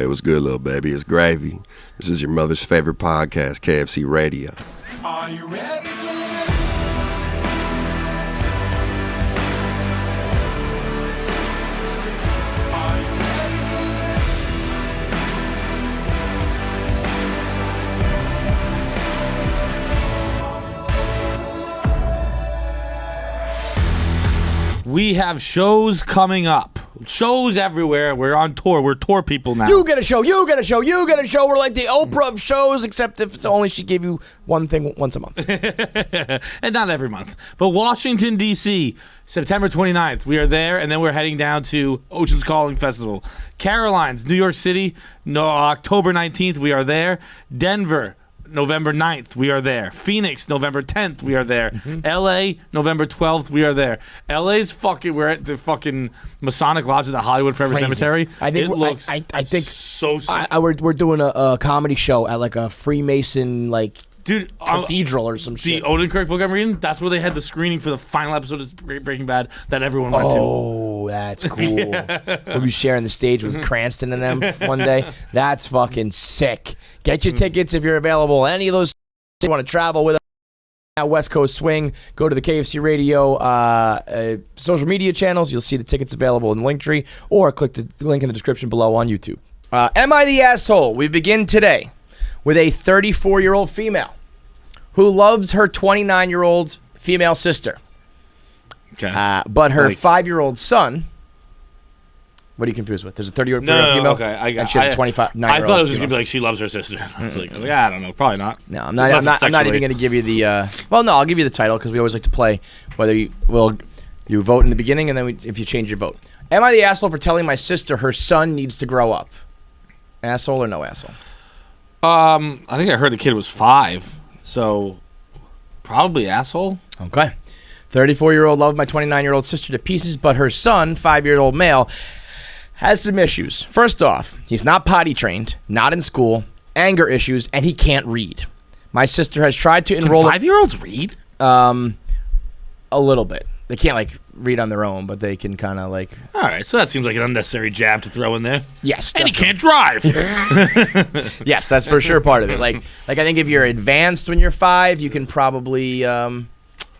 what's good, little baby? It's Gravy. This is your mother's favorite podcast, KFC Radio. Are you ready for this? Are you ready for this? We have shows coming up. Shows everywhere. We're on tour. We're tour people now. You get a show. You get a show. You get a show. We're like the Oprah of shows, except if only she gave you one thing once a month. And not every month. But Washington, D.C., September 29th. We are there, and then we're heading down to Ocean's Calling Festival. Caroline's, New York City, October 19th. We are there. Denver, November 9th, we are there. Phoenix, November 10th, we are there. LA, November 12th, we are there. LA's we're at the fucking Masonic Lodge at the Hollywood Forever Crazy. Cemetery. I think it looks I think so sick. we're doing a comedy show at like a Freemason Dude, cathedral or some the shit. Odenkirk book I'm reading, that's where they had the screening for the final episode of Breaking Bad that everyone went to. Oh, that's cool. We'll be sharing the stage with Cranston and them one day. That's fucking sick. Get your tickets if you're available. Any of those you want to travel with us. West Coast Swing, go to the KFC Radio social media channels. You'll see the tickets available in the link tree, or click the link in the description below on YouTube. Am I the asshole? We begin today with a 34-year-old female who loves her 29-year-old female sister. Okay. But her 5-year-old son, what are you confused with? There's a 30-year-old female. Okay. And she has a 29-year-old I thought it was just going to be like she loves her sister. I was like, I don't know. Probably not. No, I'm not even going to give you the... well, no, I'll give you the title because we always like to play whether you vote in the beginning and then if you change your vote. Am I the asshole for telling my sister her son needs to grow up? Asshole or no asshole? I think I heard the kid was 5, so probably asshole. Okay. 34-year-old loved my 29-year-old sister to pieces, but her son, 5-year-old male, has some issues. First off, he's not potty trained, not in school, anger issues, and he can't read. My sister has tried to enroll... Can 5-year-olds read? A little bit. They can't read on their own, but they can kind of All right, so that seems like an unnecessary jab to throw in there. Yes, and he can't drive. Yes, that's for sure part of it. Like I think if you're advanced when you're 5, you can probably, you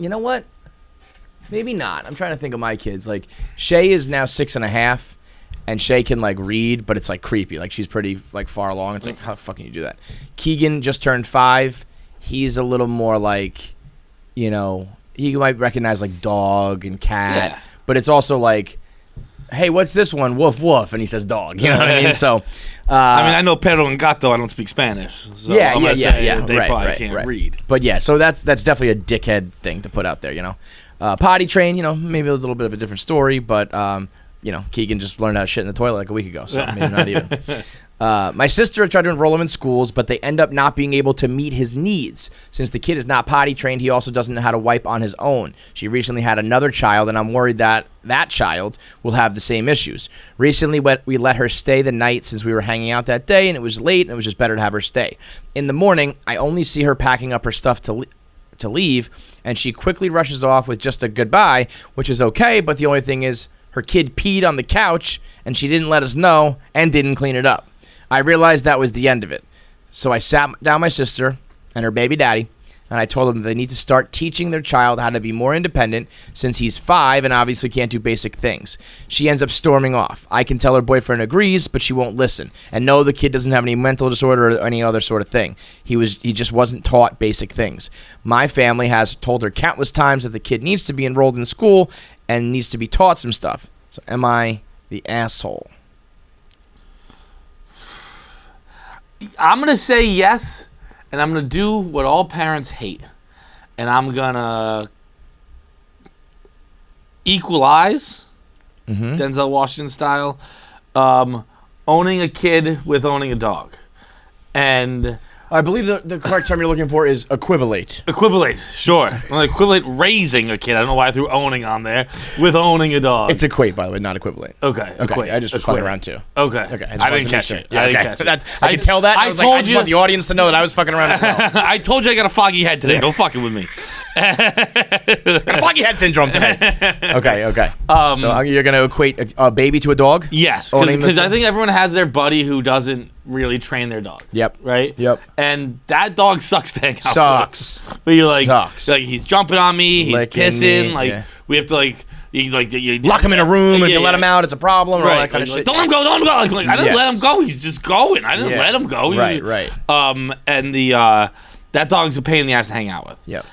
know what? Maybe not. I'm trying to think of my kids. Shay is now 6.5, and Shay can read, but it's creepy. She's pretty far along. It's how the fuck can you do that? Keegan just turned 5. He's a little more you might recognize dog and cat, but it's also hey, what's this one? Woof woof, and he says dog. You know what I mean? So, I know perro and gato. I don't speak Spanish, so yeah. They probably can't read. But yeah, so that's definitely a dickhead thing to put out there. Potty train. Maybe a little bit of a different story, but Keegan just learned how to shit in the toilet a week ago, so maybe not even. My sister tried to enroll him in schools, but they end up not being able to meet his needs. Since the kid is not potty trained, he also doesn't know how to wipe on his own. She recently had another child, and I'm worried that that child will have the same issues. Recently, we let her stay the night since we were hanging out that day, and it was late, and it was just better to have her stay. In the morning, I only see her packing up her stuff to leave, and she quickly rushes off with just a goodbye, which is okay, but the only thing is her kid peed on the couch, and she didn't let us know and didn't clean it up. I realized that was the end of it. So I sat down my sister and her baby daddy, and I told them they need to start teaching their child how to be more independent since he's 5 and obviously can't do basic things. She ends up storming off. I can tell her boyfriend agrees, but she won't listen. And no, the kid doesn't have any mental disorder or any other sort of thing. He just wasn't taught basic things. My family has told her countless times that the kid needs to be enrolled in school and needs to be taught some stuff. So am I the asshole? I'm going to say yes, and I'm going to do what all parents hate. And I'm going to equalize, Denzel Washington style, owning a kid with owning a dog. And I believe the correct term you're looking for is equivalate. Equivalate, sure. Well, equivalate raising a kid. I don't know why I threw owning on there. With owning a dog. It's equate, by the way, not equivalent. Okay. Equate. I just was fucking around too. Okay. I didn't catch it. I didn't catch it. I could tell that. I just want the audience to know that I was fucking around as well. I told you I got a foggy head today. Don't fucking with me. Foggy head syndrome today. Okay. So you're gonna equate a baby to a dog? Yes, Owning because the- I think everyone has their buddy who doesn't really train their dog. Yep. Right. Yep. And that dog sucks to hang out with. Sucks. But you're like, Sucks. like he's jumping on me, he's Licking pissing. me, Like yeah. we have to you Lock him in a room. If Yeah, you let yeah. him out, it's a problem. Or all that kind of Like, shit. don't let him go. Don't let him go. Like I didn't Yes. let him go. He's just going. I didn't Yeah. let him go. Right. And the that dog's a pain in the ass to hang out with. Yep.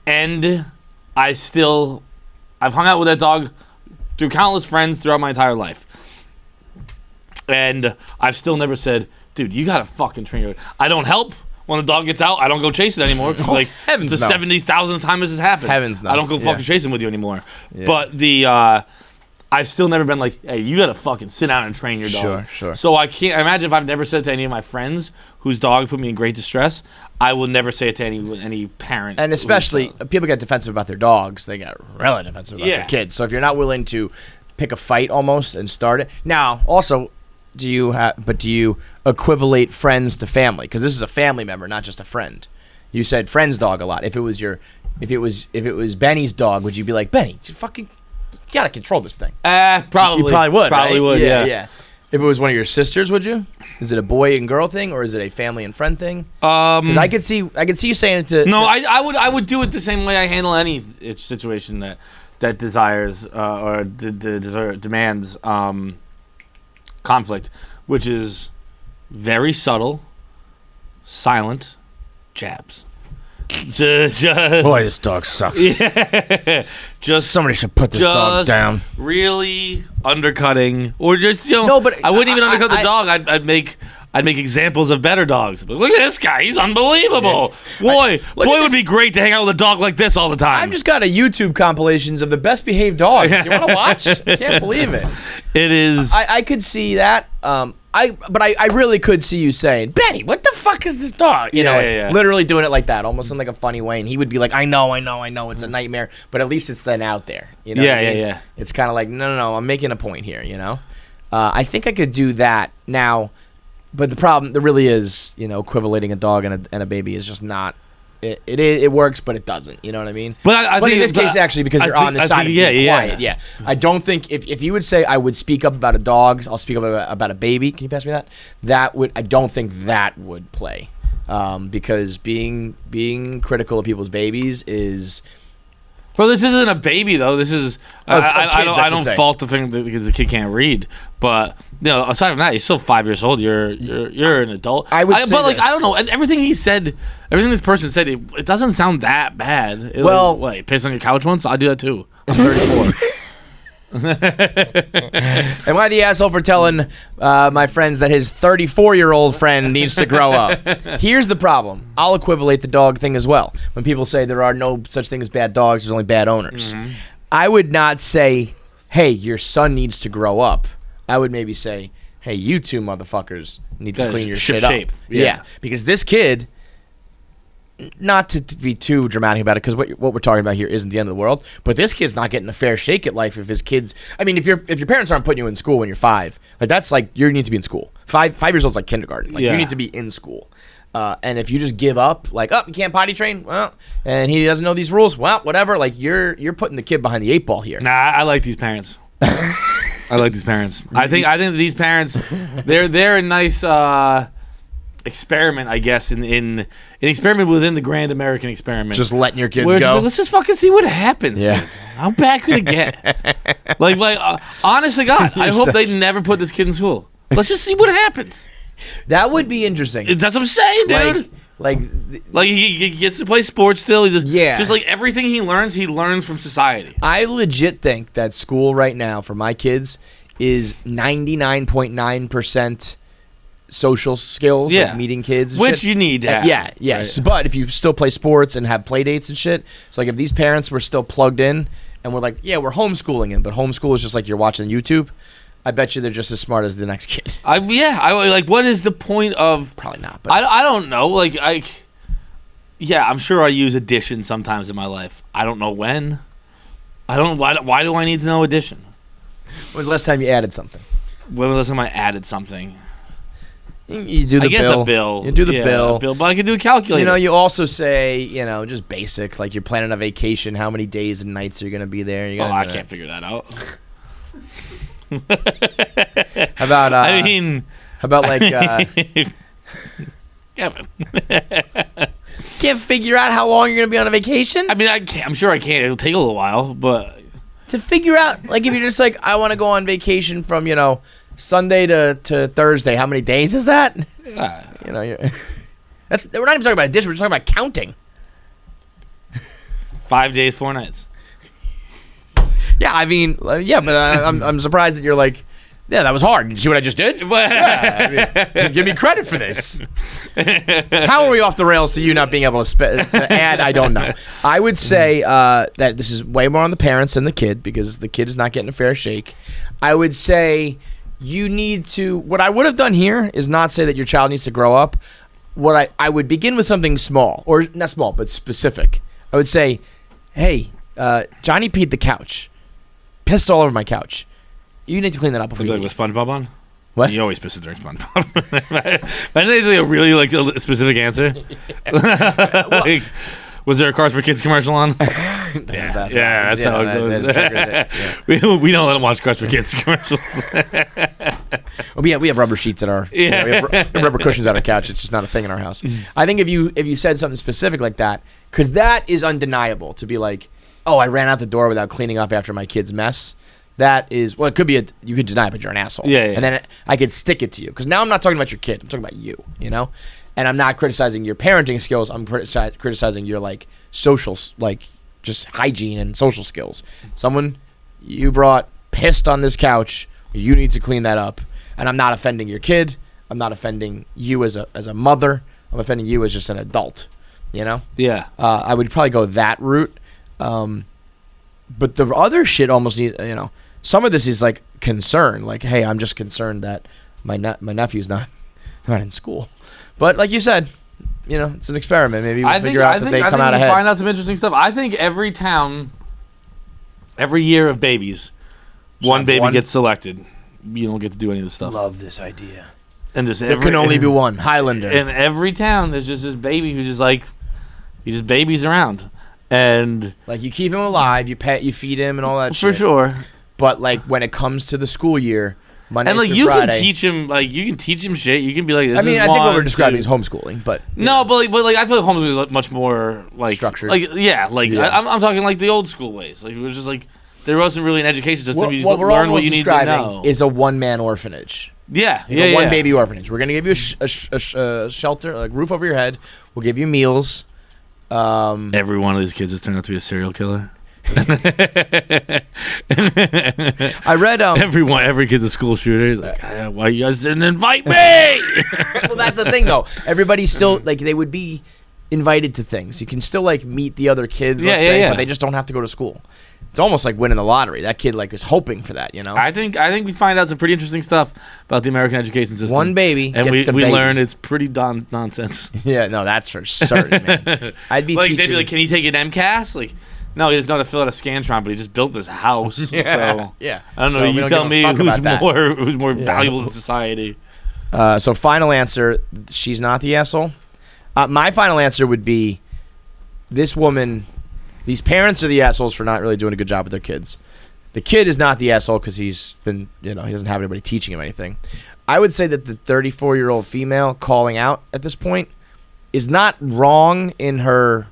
And I've hung out with that dog through countless friends throughout my entire life. And I've still never said, dude, you gotta fucking train your. I don't help when the dog gets out. I don't go chase it anymore. 'Cause, like Heavens it's the no. 70,000th time this has happened. Heavens no. I don't go fucking Yeah. chasing with you anymore. Yeah. But I've still never been like, hey, you gotta fucking sit down and train your dog. Sure. So I can't imagine if I've never said it to any of my friends whose dog put me in great distress. I will never say it to any parent. And whose especially dog- people get defensive about their dogs. They get really defensive about Yeah. their kids. So if you're not willing to pick a fight almost and start it. Now, also, do you equivalate friends to family? Because this is a family member, not just a friend. You said friend's dog a lot. If it was Benny's dog, would you be like, Benny, you gotta control this thing? probably. You probably would. Probably right? would. Yeah. If it was one of your sisters, would you? Is it a boy and girl thing, or is it a family and friend thing? Because I could see you saying it to. No, I would do it the same way I handle any situation that desires or demands conflict, which is very subtle, silent jabs. Just, Boy, this dog sucks. just Somebody should put this dog just down. really undercutting, or just No, but I wouldn't even undercut the I- dog. I'd make examples of better dogs. But look at this guy; he's unbelievable. Boy would be great to hang out with a dog like this all the time. I've just got a YouTube compilations of the best behaved dogs. You want to watch? I can't believe it. It is. I could see that. I really could see you saying, Benny, what the fuck is this dog? You know, like, Yeah. literally doing it like that, almost in like a funny way. And he would be like, I know, it's a nightmare. But at least it's then out there. You know what I mean? Yeah. It's kind of like, no, I'm making a point here, you know? I think I could do that now. But the problem, there really is, equivalating a dog and a baby is just not. It works, but it doesn't. You know what I mean? But I But think in this case, actually, because you're on the side of being quiet. Yeah. I don't think if you would say I would speak up about a dog, I'll speak up about a baby. Can you pass me that? I don't think that would play, because being critical of people's babies is. Well, this isn't a baby though. This is I don't fault the thing because the kid can't read. But aside from that, he's still 5 years old. You're an adult. I would say but like this. I don't know. And everything he said, everything this person said, it doesn't sound that bad. Well- what, piss on your couch once? I do that too. I'm 34. Am I the asshole for telling my friends that his 34-year-old friend needs to grow up? Here's the problem. I'll equivalate the dog thing as well. When people say there are no such thing as bad dogs, there's only bad owners. Mm-hmm. I would not say, hey, your son needs to grow up. I would maybe say, hey, you two motherfuckers need to Gotta clean your ship shit up. shape. Yeah. Yeah. Because this kid, not to be too dramatic about it, because what we're talking about here isn't the end of the world, but this kid's not getting a fair shake at life if his kids. I mean, if your parents aren't putting you in school when you're 5, like that's like you need to be in school. 5 years old is like kindergarten. Like Yeah. you need to be in school. And if you just give up, like, you can't potty train, well, and he doesn't know these rules, well, whatever. Like you're putting the kid behind the 8 ball here. Nah, I like these parents. I like these parents. I think these parents, they're a nice experiment, I guess, in an experiment within the grand American experiment. Just letting your kids Where it's go. like, let's just fucking see what happens. Yeah. Dude. How bad could it get? Honest to God, I hope they never put this kid in school. Let's just see what happens. That would be interesting. That's what I'm saying, dude. Like He gets to play sports still. He just like everything he learns from society. I legit think that school right now for my kids is 99.9% social skills, Yeah. like meeting kids, and Which shit. you need to have. Yeah, yes. Right. But if you still play sports and have play dates and shit, so like if these parents were still plugged in and we're like, yeah, we're homeschooling him, but homeschool is just like you're watching YouTube, I bet you they're just as smart as the next kid. What is the point of? Probably not. But I don't know. I'm sure I use addition sometimes in my life. I don't know when. I don't. Why do I need to know addition? when was the last time you added something? When was the last time I added something? You do the I guess bill. a bill. You do the Yeah, bill. a bill, but I can do a calculator. You know, you also say, just basic, like you're planning a vacation. How many days and nights are you going to be there? You're I gonna can't figure that out. How about? I mean, how about like? Kevin. Can't figure out how long you're going to be on a vacation. I mean, I'm sure I can. It'll take a little while, but To figure out, like, if you're just like, I want to go on vacation from Sunday to Thursday. How many days is that? You're, we're not even talking about addition. We're just talking about counting. 5 days, 4 nights. Yeah, I mean, but I'm surprised that you're like, yeah, that was hard. Did you see what I just did? Yeah, I mean, give me credit for this. How are we off the rails to you not being able to add? I don't know. I would say that this is way more on the parents than the kid because the kid is not getting a fair shake. I would say you need to. What I would have done here is not say that your child needs to grow up. What I would begin with something small, or not small, but specific. I would say, hey, Johnny peed the couch, pissed all over my couch. You need to clean that up before you Like leave. with SpongeBob on? What? You always piss it during SpongeBob. Imagine they do a really a specific answer. Like, was there a Cars for Kids commercial on? Yeah, that's how it goes. We don't let them watch Cars for Kids commercials. Well, we have rubber sheets at our we have rubber cushions on our couch. It's just not a thing in our house. I think if you said something specific like that, because that is undeniable to be like, oh, I ran out the door without cleaning up after my kid's mess. That is, well, it could be you could deny it, but you're an asshole. Yeah. And then I could stick it to you. Because now I'm not talking about your kid. I'm talking about you, And I'm not criticizing your parenting skills. I'm criticizing your, like, social, like, just hygiene and social skills. Someone you brought pissed on this couch. You need to clean that up. And I'm not offending your kid. I'm not offending you as a mother. I'm offending you as just an adult, Yeah. I would probably go that route. But the other shit almost need, some of this is like concern. Like, hey, I'm just concerned that my nephew's not in school. But like you said, it's an experiment. Maybe we'll figure out that they come out ahead. Find out some interesting stuff. I think every town, every year of babies, one baby gets selected. You don't get to do any of this stuff. Love this idea. And just there can only be one Highlander. In every town, there's just this baby who's just like, he just babies around. And like you keep him alive, you pet, you feed him, and all that shit. For sure. But like when it comes to the school year, Monday and like through you Friday, can teach him shit. You can be like, this I mean, is I think what we're one, describing two. is homeschooling, but no, but I feel like homeschooling is like much more like structured. Like I'm talking like the old school ways. Like it was just like there wasn't really an education system. You just learn what you need to know. Is a one-man orphanage. Yeah, one baby orphanage. We're gonna give you a shelter, like roof over your head. We'll give you meals. Every one of these kids has turned out to be a serial killer. I read every kid's a school shooter. He's like, why you guys didn't invite me? Well, that's the thing though. Everybody's still like they would be invited to things. You can still like meet the other kids, but they just don't have to go to school. It's almost like winning the lottery. That kid like is hoping for that, I think we find out some pretty interesting stuff about the American education system. One baby, and gets we baby. learn it's pretty nonsense. Yeah, no, that's for certain, man. I'd be like teaching. they'd be like, can he take an MCAS? Like, no, he doesn't know how to fill out a Scantron, but he just built this house. Yeah, so yeah. I don't know. So You tell me who's more valuable in society. So final answer: she's not the asshole. My final answer would be: this woman. These parents are the assholes for not really doing a good job with their kids. The kid is not the asshole because he's been, he doesn't have anybody teaching him anything. I would say that the 34-year-old female calling out at this point is not wrong in her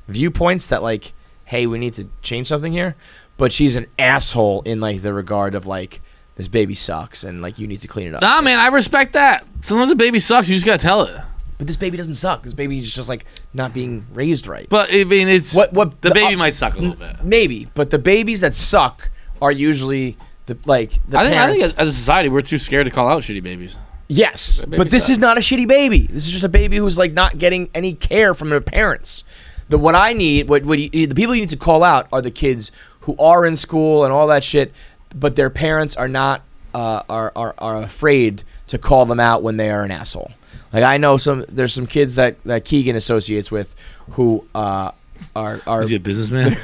viewpoints that like, hey, we need to change something here. But she's an asshole in like the regard of like, this baby sucks and like you need to clean it up. Nah, man, I respect that. Sometimes a baby sucks. You just gotta tell it. But this baby doesn't suck. This baby is just like not being raised right. But I mean, it's what the baby might suck a little bit. Maybe, but the babies that suck are usually the parents. I think as a society, we're too scared to call out shitty babies. Yes, but this is not a shitty baby. This is just a baby who's like not getting any care from their parents. The people you need to call out are the kids who are in school and all that shit, but their parents are not are afraid to call them out when they are an asshole. Like I know there's some kids that Keegan associates with who are. Is he a businessman?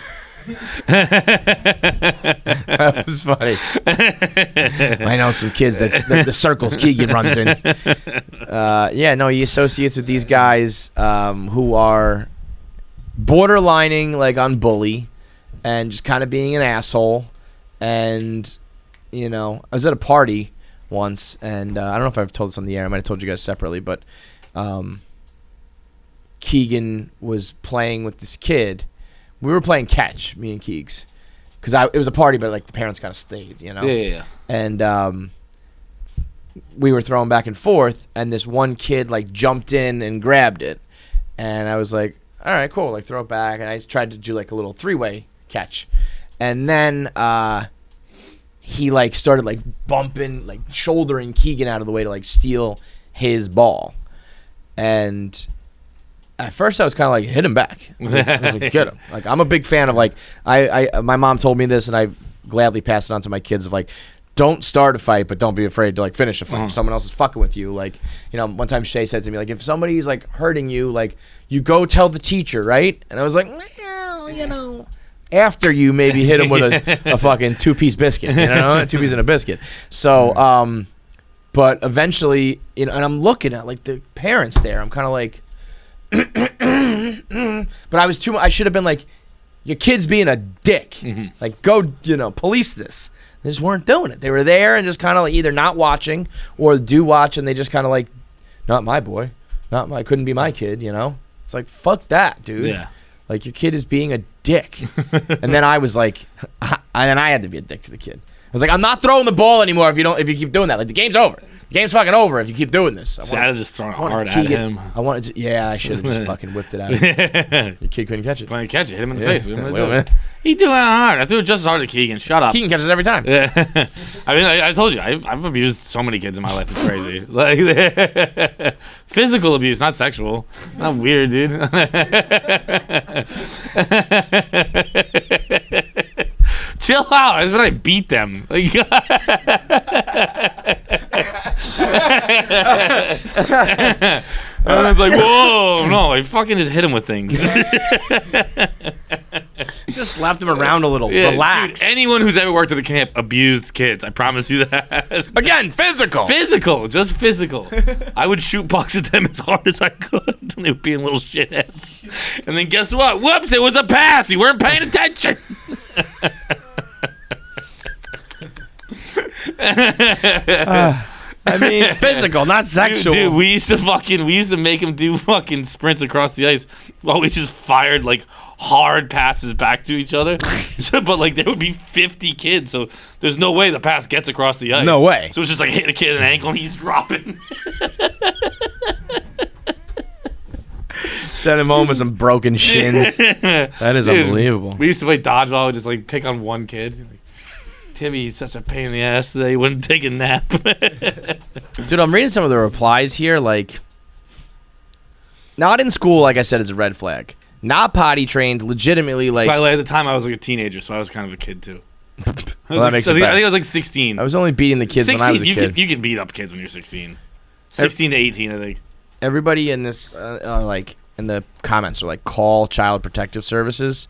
That was funny. I know some kids that the circles Keegan runs in. Yeah, no, he associates with these guys who are borderlining like on bully and just kind of being an asshole. And, you know, I was at a party once, and I don't know if I've told this on the air. I might have told you guys separately, but Keegan was playing with this kid. We were playing catch, me and Keegs, because it was a party, but like the parents kind of stayed, you know. Yeah. And we were throwing back and forth, and this one kid like jumped in and grabbed it, and I was like, "All right, cool." Like throw it back, and I tried to do like a little three-way catch, and then he like started like bumping, like shouldering Keegan out of the way to like steal his ball, and at first I was kind of like, hit him back. I was like, get him. Like, I'm a big fan of like, my mom told me this, and I gladly passed it on to my kids of like, don't start a fight, but don't be afraid to like finish a fight. If someone else is fucking with you, like, you know, one time Shay said to me like, if somebody's like hurting you, like, you go tell the teacher, right? And I was like, well, you know, after you maybe hit him with a fucking 2-piece biscuit, you know, 2 pieces and a biscuit. So, but eventually, you know, and I'm looking at like the parents there. I'm kind of like. But I should have been like, your kid's being a dick. Mm-hmm. Like, go, you know, police this. They just weren't doing it. They were there and just kind of like either not watching or do watch, and they just kind of like, not my boy, couldn't be my kid, you know. It's like, fuck that, dude. Yeah. Like, your kid is being a dick. And then I was like, and I had to be a dick to the kid. I was like, I'm not throwing the ball anymore if you keep doing that. Like, the game's over. The game's fucking over if you keep doing this. I had just thrown it hard at him. I should have just fucking whipped it out. Your kid couldn't catch it. Couldn't catch it. Hit him in the face. He threw it hard. I threw it just as hard at Keegan. Shut up. Keegan catches it every time. Yeah. I mean, I told you, I've abused so many kids in my life. It's crazy. Like, physical abuse, not sexual. Not weird, dude. Chill out. That's when I beat them. Like, I was like, whoa, no, I fucking just hit him with things. Just slapped him around a little. Yeah, relax. Dude, anyone who's ever worked at a camp abused kids. I promise you that. Again, physical. Physical, just physical. I would shoot pucks at them as hard as I could. They would be in little shitheads. And then guess what? Whoops, it was a pass. You weren't paying attention. I mean, physical, not sexual. Dude, we used to make him do fucking sprints across the ice while we just fired like hard passes back to each other. But like there would be 50 kids, so there's no way the pass gets across the ice. No way. So it's just like hit a kid in the ankle and he's dropping. Send him home with some broken shins. That is unbelievable. We used to play dodgeball and just like pick on one kid. Like, Timmy, he's such a pain in the ass today. He wouldn't take a nap. Dude, I'm reading some of the replies here. Like, not in school, like I said, is a red flag. Not potty trained, legitimately, like. By the way, at the time, I was like a teenager, so I was kind of a kid, too. I think I was like 16. I was only beating the kids 16, when I was a kid. You can beat up kids when you're 16. 16 to 18, I think. Everybody in this, like, in the comments are like, call Child Protective Services.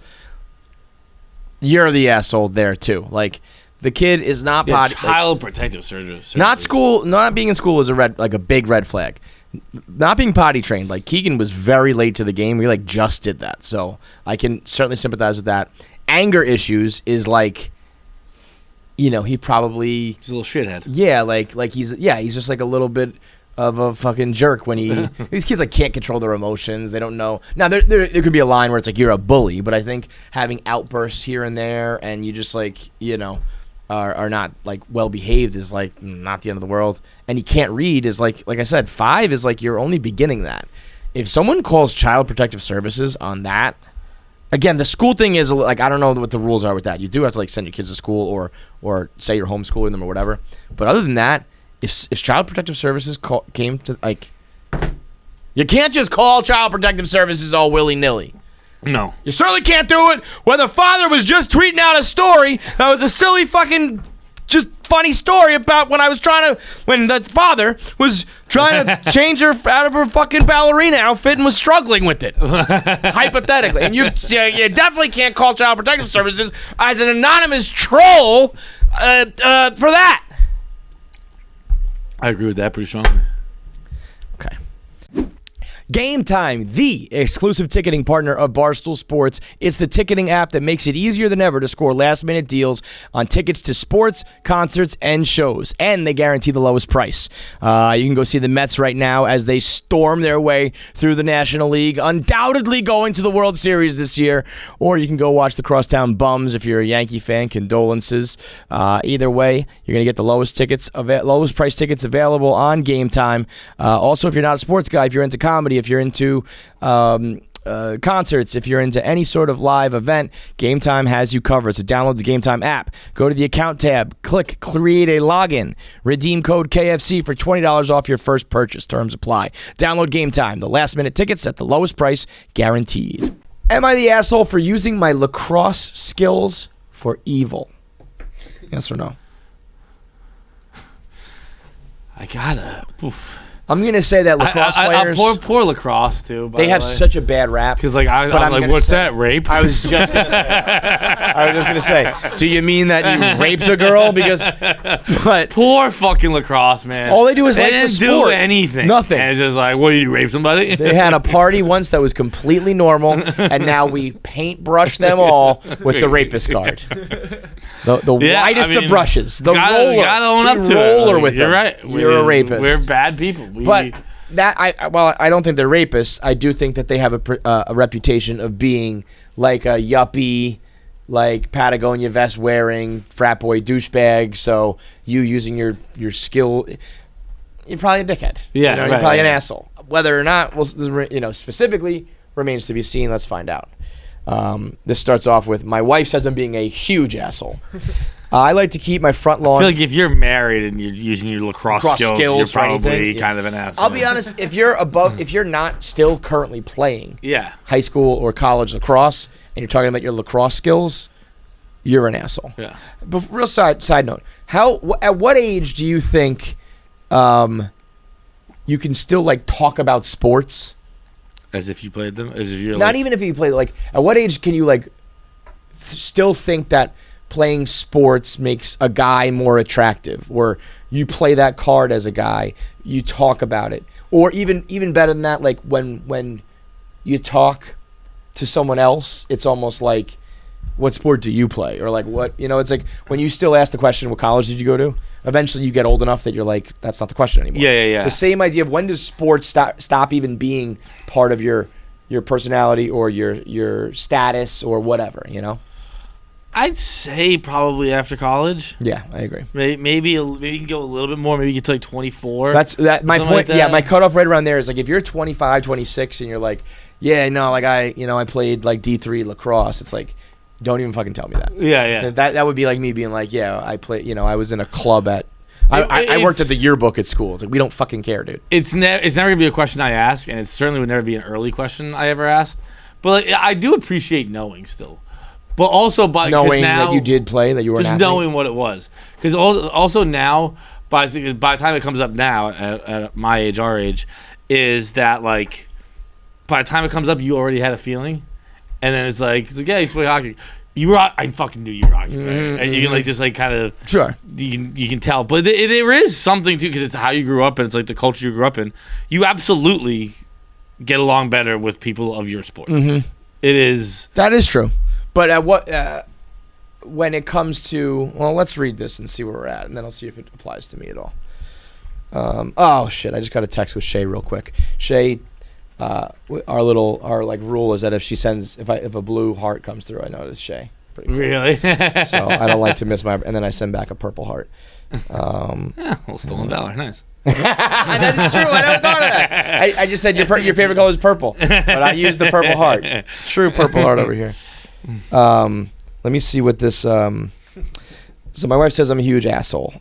You're the asshole there, too. Like, the kid is not potty. Child Protective Services. Not school. Not being in school is a big red flag. Not being potty trained. Like, Keegan was very late to the game. We like just did that, so I can certainly sympathize with that. Anger issues is like, you know, he's a little shithead. Yeah, like he's just like a little bit of a fucking jerk when these kids like can't control their emotions. They don't know. Now there could be a line where it's like you're a bully, but I think having outbursts here and there and you just like, you know, are not like well behaved is like not the end of the world. And you can't read is like I said, 5 is like you're only beginning that. If someone calls Child Protective Services on that, again, the school thing is like I don't know what the rules are with that. You do have to like send your kids to school or say you're homeschooling them or whatever. But other than that, if Child Protective Services came to like, you can't just call Child Protective Services all willy-nilly. No. You certainly can't do it when the father was just tweeting out a story that was a silly fucking just funny story about when the father was trying to change her out of her fucking ballerina outfit and was struggling with it. Hypothetically. And you definitely can't call Child Protective Services as an anonymous troll for that. I agree with that pretty strongly. Okay. Gametime, the exclusive ticketing partner of Barstool Sports. It's the ticketing app that makes it easier than ever to score last-minute deals on tickets to sports, concerts, and shows. And they guarantee the lowest price. You can go see the Mets right now as they storm their way through the National League, undoubtedly going to the World Series this year. Or you can go watch the Crosstown Bums if you're a Yankee fan. Condolences. Either way, you're going to get the lowest price tickets available on Gametime. Also, if you're not a sports guy, if you're into comedy, if you're into concerts, if you're into any sort of live event, Gametime has you covered. So download the Gametime app. Go to the account tab. Click Create a Login. Redeem code KFC for $20 off your first purchase. Terms apply. Download Gametime. The last-minute tickets at the lowest price, guaranteed. Am I the asshole for using my lacrosse skills for evil? Yes or no? I gotta. Oof. I'm gonna say that lacrosse players. Poor lacrosse too. They have such a bad rap. Because I'm like, what's that? Rape? I was just gonna say. Do you mean that you raped a girl? But poor fucking lacrosse, man. All they do is they like the didn't sport. do anything. Nothing. And it's just like, what did you rape somebody? They had a party once that was completely normal, and now we paintbrush them all with the rapist card. The widest of brushes. The roller. Gotta own up to roller it. with You're them. right. You're a rapist. We're bad people. But I don't think they're rapists. I do think that they have a reputation of being like a yuppie, like Patagonia vest wearing frat boy douchebag. So you using your skill, you're probably a dickhead. Yeah, you're probably an asshole. Whether or not, specifically remains to be seen. Let's find out. This starts off with, my wife says I'm being a huge asshole. I like to keep my front lawn. I feel like if you're married and you're using your lacrosse skills you're probably kind of an asshole. I'll be honest, if you're not still currently playing high school or college lacrosse and you're talking about your lacrosse skills, you're an asshole. Yeah. But real side note, at what age do you think you can still like talk about sports? As if you played them? As if you're not even if you play, like at what age can you like still think that playing sports makes a guy more attractive, or you play that card as a guy, you talk about it, or even better than that, like when you talk to someone else, it's almost like, what sport do you play? Or like what, it's like when you still ask the question, what college did you go to? Eventually you get old enough that you're like, that's not the question anymore. Yeah. The same idea of when does sports stop even being part of your personality or your status or whatever, I'd say probably after college. Yeah, I agree. Maybe you can go a little bit more. Maybe you get to like 24. That's my point. Like that. My cutoff right around there is like if you're 25, 26, and you're like, yeah, no, like I played like D3 lacrosse. It's like, don't even fucking tell me that. Yeah. That would be like me being like, yeah, I play. I was in a club at. I worked at the yearbook at school. It's like, we don't fucking care, dude. It's never gonna be a question I ask, and it certainly would never be an early question I ever asked. But like, I do appreciate knowing still. But also by knowing now, that you did play, that you were just an athlete? knowing what it was, because also now by the time it comes up now at my age, our age, is that like by the time it comes up, you already had a feeling, and then it's like yeah, you play hockey. I fucking knew you were a hockey player, and you can like just like kind of sure you can tell, but there is something too because it's how you grew up and it's like the culture you grew up in. You absolutely get along better with people of your sport. Mm-hmm. That is true. But when it comes to, well, let's read this and see where we're at, and then I'll see if it applies to me at all. Oh shit! I just got a text with Shay real quick. Shay, our rule is that if a blue heart comes through, I know it's Shay. Pretty cool. Really? So I don't like to miss and then I send back a purple heart. Stolen valor, nice. That is true. I never thought of that. I just said your favorite color is purple, but I used the purple heart. True purple heart over here. Let me see what this. So my wife says I'm a huge asshole.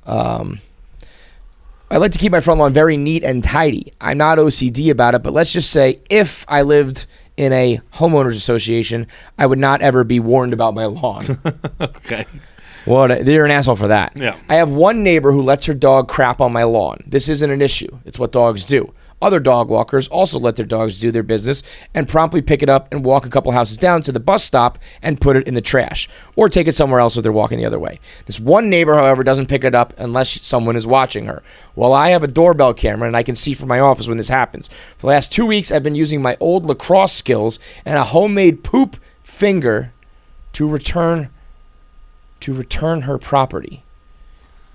I like to keep my front lawn very neat and tidy. I'm not OCD about it, but let's just say if I lived in a homeowners association, I would not ever be warned about my lawn. Okay. You're an asshole for that. Yeah. I have one neighbor who lets her dog crap on my lawn. This isn't an issue. It's what dogs do. Other dog walkers also let their dogs do their business and promptly pick it up and walk a couple houses down to the bus stop and put it in the trash, or take it somewhere else if they're walking the other way. This one neighbor, however, doesn't pick it up unless someone is watching her. Well, I have a doorbell camera and I can see from my office when this happens. For the last 2 weeks, I've been using my old lacrosse skills and a homemade poop finger to return her property.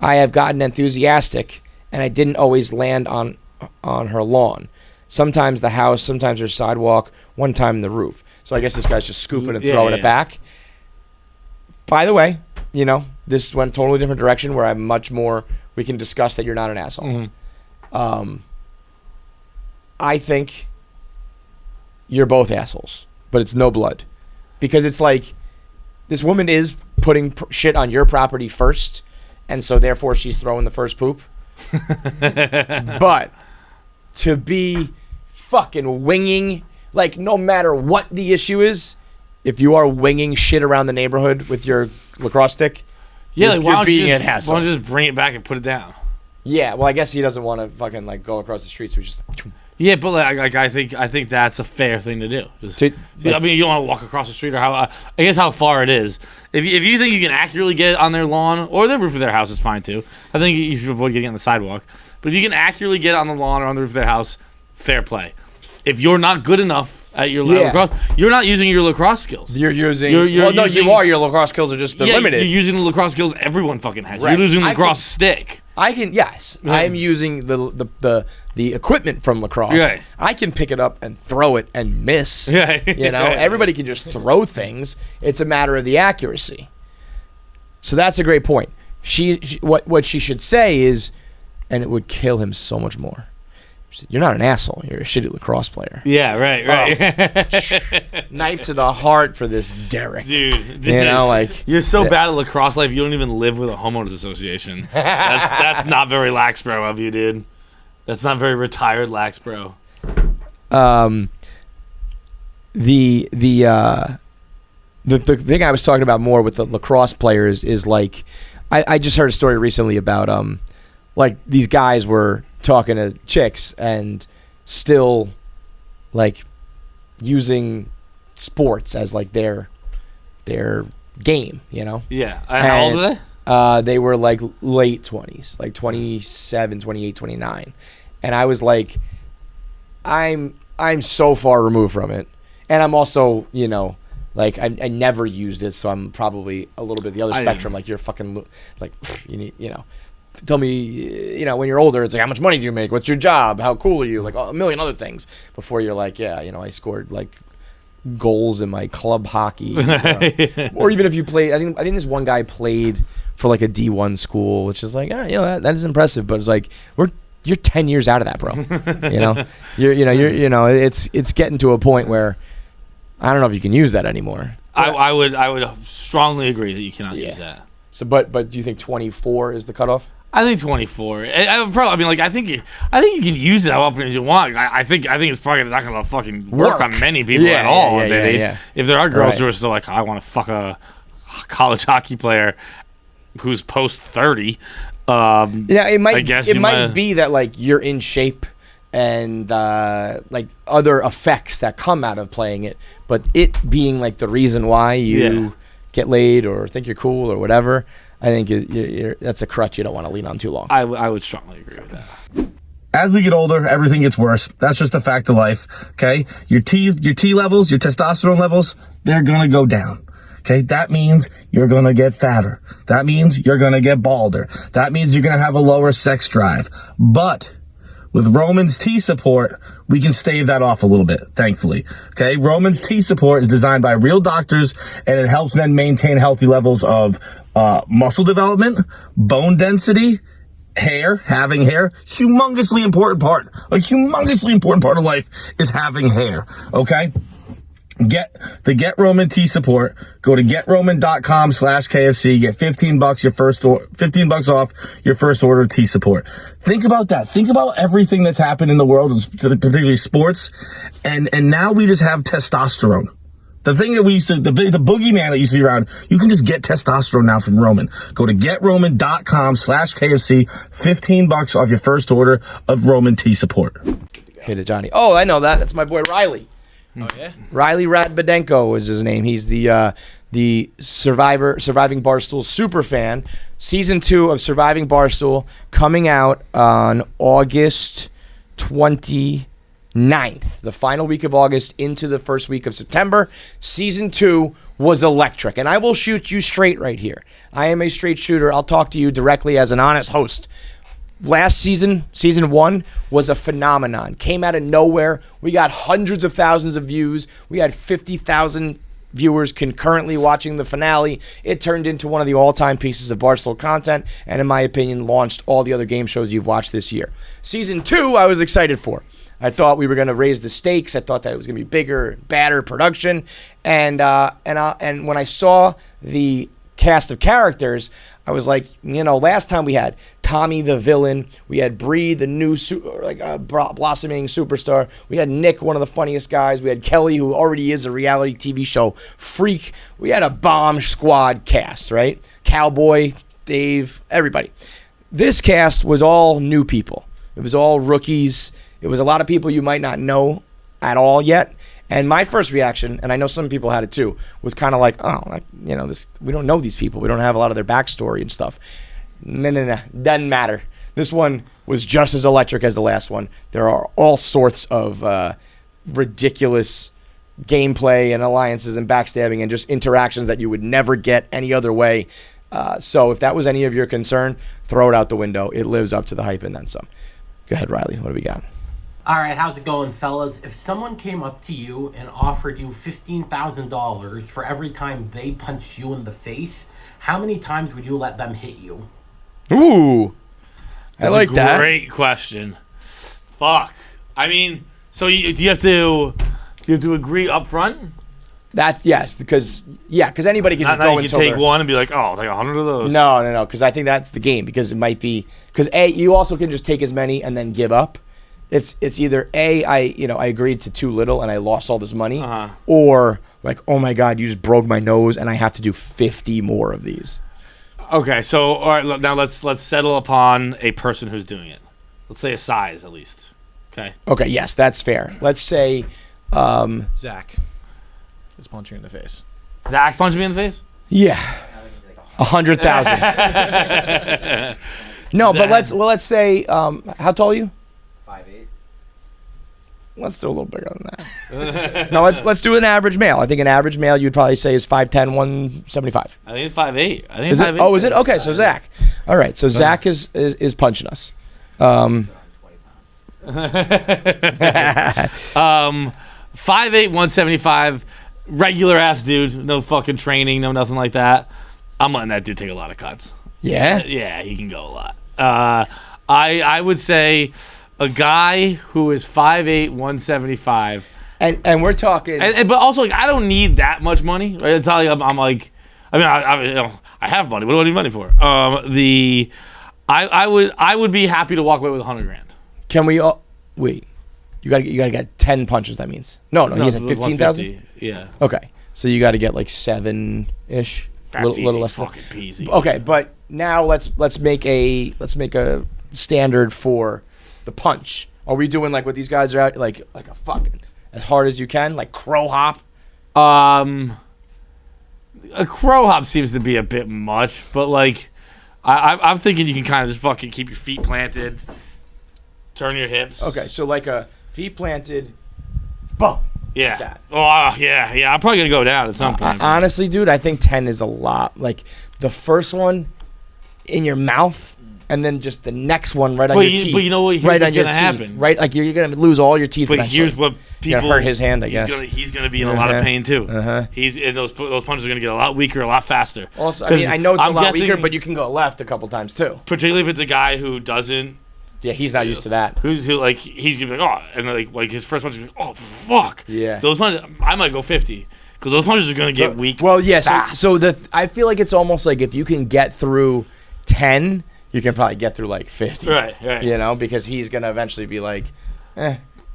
I have gotten enthusiastic and I didn't always land on her lawn. Sometimes the house, sometimes her sidewalk, one time the roof. So I guess this guy's just scooping and throwing it back. By the way, this went a totally different direction where I'm much more, we can discuss that you're not an asshole. I think you're both assholes, but it's no blood. Because it's like, this woman is putting shit on your property first, and so therefore she's throwing the first poop. But to be fucking winging, like, no matter what the issue is, if you are winging shit around the neighborhood with your lacrosse stick, Yeah, you're being an asshole. Why don't you just bring it back and put it down? Yeah, well, I guess he doesn't want to fucking like go across the street, so he's just like, Yeah, but like I think that's a fair thing to do. I mean, you don't want to walk across the street, or I guess how far it is. If you think you can accurately get on their lawn or the roof of their house, is fine too. I think you should avoid getting on the sidewalk. But if you can accurately get on the lawn or on the roof of their house, fair play. If you're not good enough at your lacrosse, you're not using your lacrosse skills. You're using. You are. Your lacrosse skills are just limited. You're using the lacrosse skills everyone fucking has. Right. You're using the lacrosse stick. I can, yes. Yeah. I am using the equipment from lacrosse. Right. I can pick it up and throw it and miss. Yeah. Everybody can just throw things. It's a matter of the accuracy. So that's a great point. What she should say is, and it would kill him so much more. You're not an asshole. You're a shitty lacrosse player. Yeah, right. Knife to the heart for this Derek. Dude. You're so bad at lacrosse life, you don't even live with a homeowners association. That's not very lax bro of you, dude. That's not very retired lax bro. The thing I was talking about more with the lacrosse players is like, I just heard a story recently about like these guys were talking to chicks and still like using sports as like their game, Yeah. How old are they? They were like late 20s, like 27, 28, 29. And I was like, I'm so far removed from it. And I'm also, like I never used it, so I'm probably a little bit the other spectrum. Like you're fucking like you need, tell me, when you're older, it's like, how much money do you make? What's your job? How cool are you? Like a million other things before you're like, yeah, I scored like goals in my club hockey. Or even if you play, I think this one guy played for like a D1 school, which is like, that is impressive. But it's like, you're 10 years out of that, bro. It's getting to a point where I don't know if you can use that anymore. I would strongly agree that you cannot use that. So, but do you think 24 is the cutoff? I think 24. I think you can use it how often as you want. I think it's probably not going to fucking work on many people at all. If there are girls who are still like, I want to fuck a college hockey player who's post 30. It might be that like you're in shape and like other effects that come out of playing it, but it being like the reason why you get laid or think you're cool or whatever, I think that's a crutch you don't want to lean on too long. I would strongly agree with that. As we get older, everything gets worse. That's just a fact of life, okay? Your T levels, your testosterone levels, they're gonna go down, okay? That means you're gonna get fatter. That means you're gonna get balder. That means you're gonna have a lower sex drive. But with Roman's T support, we can stave that off a little bit, thankfully. Okay, Roman's T support is designed by real doctors, and it helps men maintain healthy levels of muscle development, bone density, having hair. Humongously important part. A humongously important part of life is having hair. Okay. Get Roman T support. Go to GetRoman.com/KFC. Get $15 off your first order of T support. Think about that. Think about everything that's happened in the world, particularly sports, and now we just have testosterone. The thing that we used to, the boogeyman that used to be around, you can just get testosterone now from Roman. Go to getroman.com/KFC, $15 off your first order of Roman tea support. Hit it, Johnny. Oh, I know that. That's my boy Riley. Oh yeah. Riley Radbadenko is his name. He's the Surviving Barstool super fan. Season 2 of Surviving Barstool coming out on August 29th, the final week of August into the first week of September. Season 2 was electric, and I will shoot you straight right here. I am a straight shooter. I'll talk to you directly as an honest host. Last season, season 1, was a phenomenon. Came out of nowhere. We got hundreds of thousands of views. We had 50,000 viewers concurrently watching the finale. It turned into one of the all-time pieces of Barstool content, and in my opinion, launched all the other game shows you've watched this year. Season 2, I was excited for. I thought we were going to raise the stakes. I thought that it was going to be bigger, badder production, and when I saw the cast of characters, I was like, last time we had Tommy the villain, we had Bree the new blossoming superstar, we had Nick, one of the funniest guys, we had Kelly, who already is a reality TV show freak. We had a bomb squad cast, right? Cowboy, Dave, everybody. This cast was all new people. It was all rookies. It was a lot of people you might not know at all yet. And my first reaction, and I know some people had it too, was kind of like, this, we don't know these people. We don't have a lot of their backstory and stuff. No. Doesn't matter. This one was just as electric as the last one. There are all sorts of ridiculous gameplay and alliances and backstabbing and just interactions that you would never get any other way. So if that was any of your concern, throw it out the window. It lives up to the hype and then some. Go ahead, Riley. What do we got? All right, how's it going, fellas? If someone came up to you and offered you $15,000 for every time they punch you in the face, how many times would you let them hit you? Ooh, That's I like that. Great question. Fuck. I mean, so do you have to agree up front? That's yes, because anybody can just Not go you can until take they're- one and be like, oh, I'll take 100 of those. No, because I think that's the game. Because it might be you also can just take as many and then give up. It's either I agreed to too little and I lost all this money, or like, oh my God, you just broke my nose and I have to do 50 more of these. Okay, so all right, now let's settle upon a person who's doing it. Let's say a size at least. Okay, yes, that's fair. Let's say Zach is punching you in the face. Zach's punching me in the face. Yeah, 100,000. No, but let's say how tall are you? 5'8". Let's do a little bigger than that. No, let's do an average male. I think an average male you'd probably say is 5'10", 175. I think it's 5'8". I think Is it's it? 5'8". Oh, is it? Okay, so Zach. All right, so Zach is punching us. 20 pounds. 5'8", 175, regular ass dude, no fucking training, no nothing like that. I'm letting that dude take a lot of cuts. Yeah? Yeah, he can go a lot. I would say a guy who is 5'8", 175. And we're talking. But also, like, I don't need that much money. Right? It's not like I'm like, I have money. What do I need money for? I would be happy to walk away with $100,000. Can we all wait? You gotta get 10 punches. That means no. He has 15,000. Yeah. Okay, so you got to get like 7-ish. That's easy, little less. fucking peasy. Okay, but now let's make a standard for the punch. Are we doing like what these guys are out like a fucking as hard as you can, like crow hop? A crow hop seems to be a bit much, but like I'm thinking you can kind of just fucking keep your feet planted, turn your hips. Okay, so like a feet planted, boom. Yeah. That. Oh, yeah. I'm probably gonna go down at some point. Honestly, dude, I think 10 is a lot. Like the first one in your mouth, and then just the next one right on your teeth. But you know what? Here's right what's on your gonna teeth. happen. Right, like you're gonna lose all your teeth. But eventually. here's what You're people gonna hurt his hand. I guess he's gonna be in a lot of pain too. He's and those punches are gonna get a lot weaker, a lot faster. Also, I mean, I know it's I'm a lot guessing- weaker, but you can go left a couple times too. Particularly if it's a guy who doesn't. Yeah, he's not used to that. He's gonna be like, oh, and then like his first punch is gonna be, oh fuck. Yeah. Those punches, I might go 50 because those punches are gonna get weak. Well, yeah. fast. So I feel like it's almost like if you can get through 10, you can probably get through like 50. Right. You know, because he's gonna eventually be like,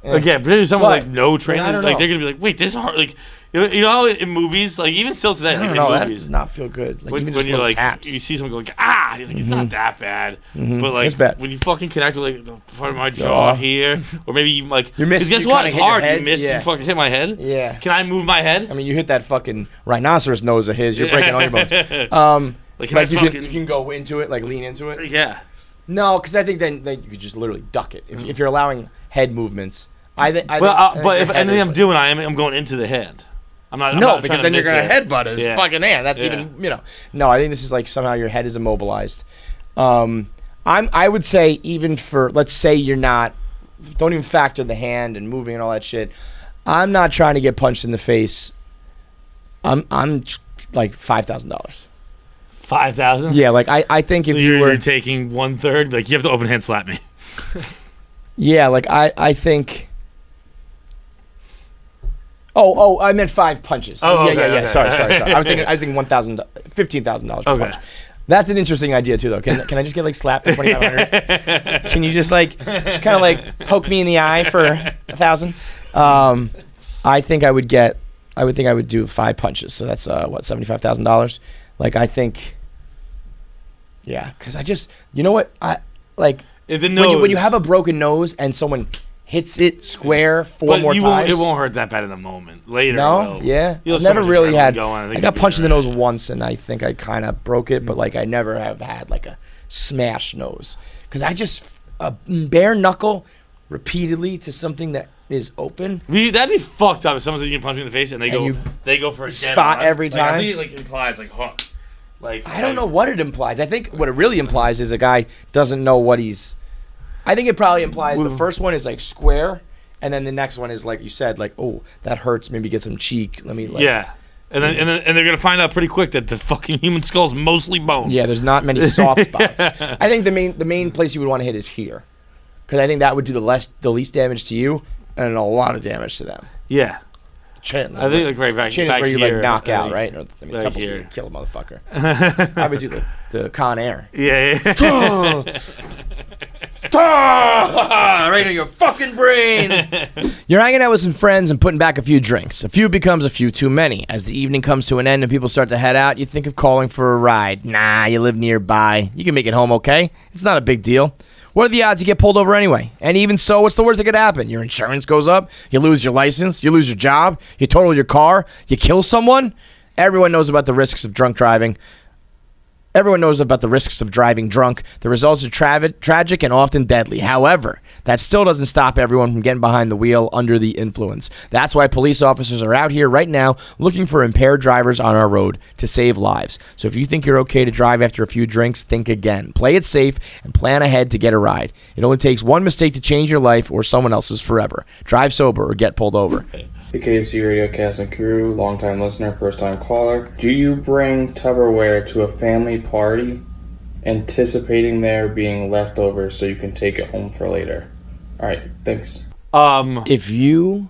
Like, yeah, particularly someone But- like no training. I don't Like know. they're gonna be like, wait, this hard. Like, you know, how in movies, like even still today, I like, don't in know. That movies, does not feel good. Like when, even when just you're little like, taps. you see someone go like, you're like, it's not that bad. But like, It's bad. when you fucking connect with like the part of my jaw here, or maybe you like, You miss- 'cause guess you what? kinda It's hit your hard. You head. miss. Yeah. You fucking hit my head. Yeah. Can I move my head? I mean, you hit that fucking rhinoceros nose of his. You're breaking all your bones. Like, can I you fucking- can go into it, like lean into it. Yeah. No, because I think then you could just literally duck it if you're allowing head movements. I think. But the if head anything is I'm like- doing, I'm going into the hand. I'm not. I'm No, not because trying then you're miss gonna it. headbutt his Yeah. fucking hand. That's Yeah. even No, I think this is like somehow your head is immobilized. I would say even for, let's say you're not, don't even factor the hand and moving and all that shit. I'm not trying to get punched in the face. I'm like $5,000. 5,000. Yeah, like I think So if you were you're taking 1/3, like you have to open hand slap me. yeah, like I think. Oh, I meant 5 punches. Oh, yeah, okay, yeah. okay. Sorry. I was thinking $15,000 per Okay. punch. That's an interesting idea too, though. Can I just get like slapped for 2,500? Can you just kind of like poke me in the eye for 1,000? I think I would do 5 punches. So that's what, $75,000. Like I think, yeah, because I just, you know what, I like If the when you nose- have a broken nose and someone hits it square 4 but more you times. Won't, it won't hurt that bad in the moment. Later, it No, will. yeah. You'll I've have so never much really adrenaline had. going. I think got you'll be punched in the nose alright. once, and I think I kind of broke it, but like I never have had like a smash nose because I just a bare knuckle repeatedly to something that is open. That'd be fucked up if someone's getting punched in the face and they And go for a dead spot on. every Like, I time? think it like implies like hook. Like I don't know what it implies. I think what it really implies is a guy doesn't know what he's. I think it probably implies the first one is like square, and then the next one is like you said, like, oh, that hurts. Maybe get some cheek. Let me like. Yeah, and then they're gonna find out pretty quick that the fucking human skull's mostly bone. Yeah, there's not many soft spots. I think the main place you would want to hit is here, because I think that would do the least damage to you and a lot of damage to them. Yeah. Chin. I think like right back. Chin back is where you here, like knock I out, think. right? Or, I mean, Back temples where here. you kill a motherfucker. I would do the Con Air. Yeah. Right in your fucking brain. You're hanging out with some friends and putting back a few drinks. A few becomes a few too many. As the evening comes to an end and people start to head out, you think of calling for a ride. Nah, you live nearby. You can make it home okay. It's not a big deal. What are the odds you get pulled over anyway? And even so, what's the worst that could happen? Your insurance goes up, you lose your license, you lose your job, you total your car, you kill someone. Everyone knows about the risks of drunk driving. Everyone knows about the risks of driving drunk. The results are tragic and often deadly. However, that still doesn't stop everyone from getting behind the wheel under the influence. That's why police officers are out here right now looking for impaired drivers on our road to save lives. So if you think you're okay to drive after a few drinks, think again. Play it safe and plan ahead to get a ride. It only takes one mistake to change your life or someone else's forever. Drive sober or get pulled over. The KFC Radio Cast and Crew, long-time listener, first-time caller. Do you bring Tupperware to a family party, anticipating there being leftovers so you can take it home for later? All right, thanks. If you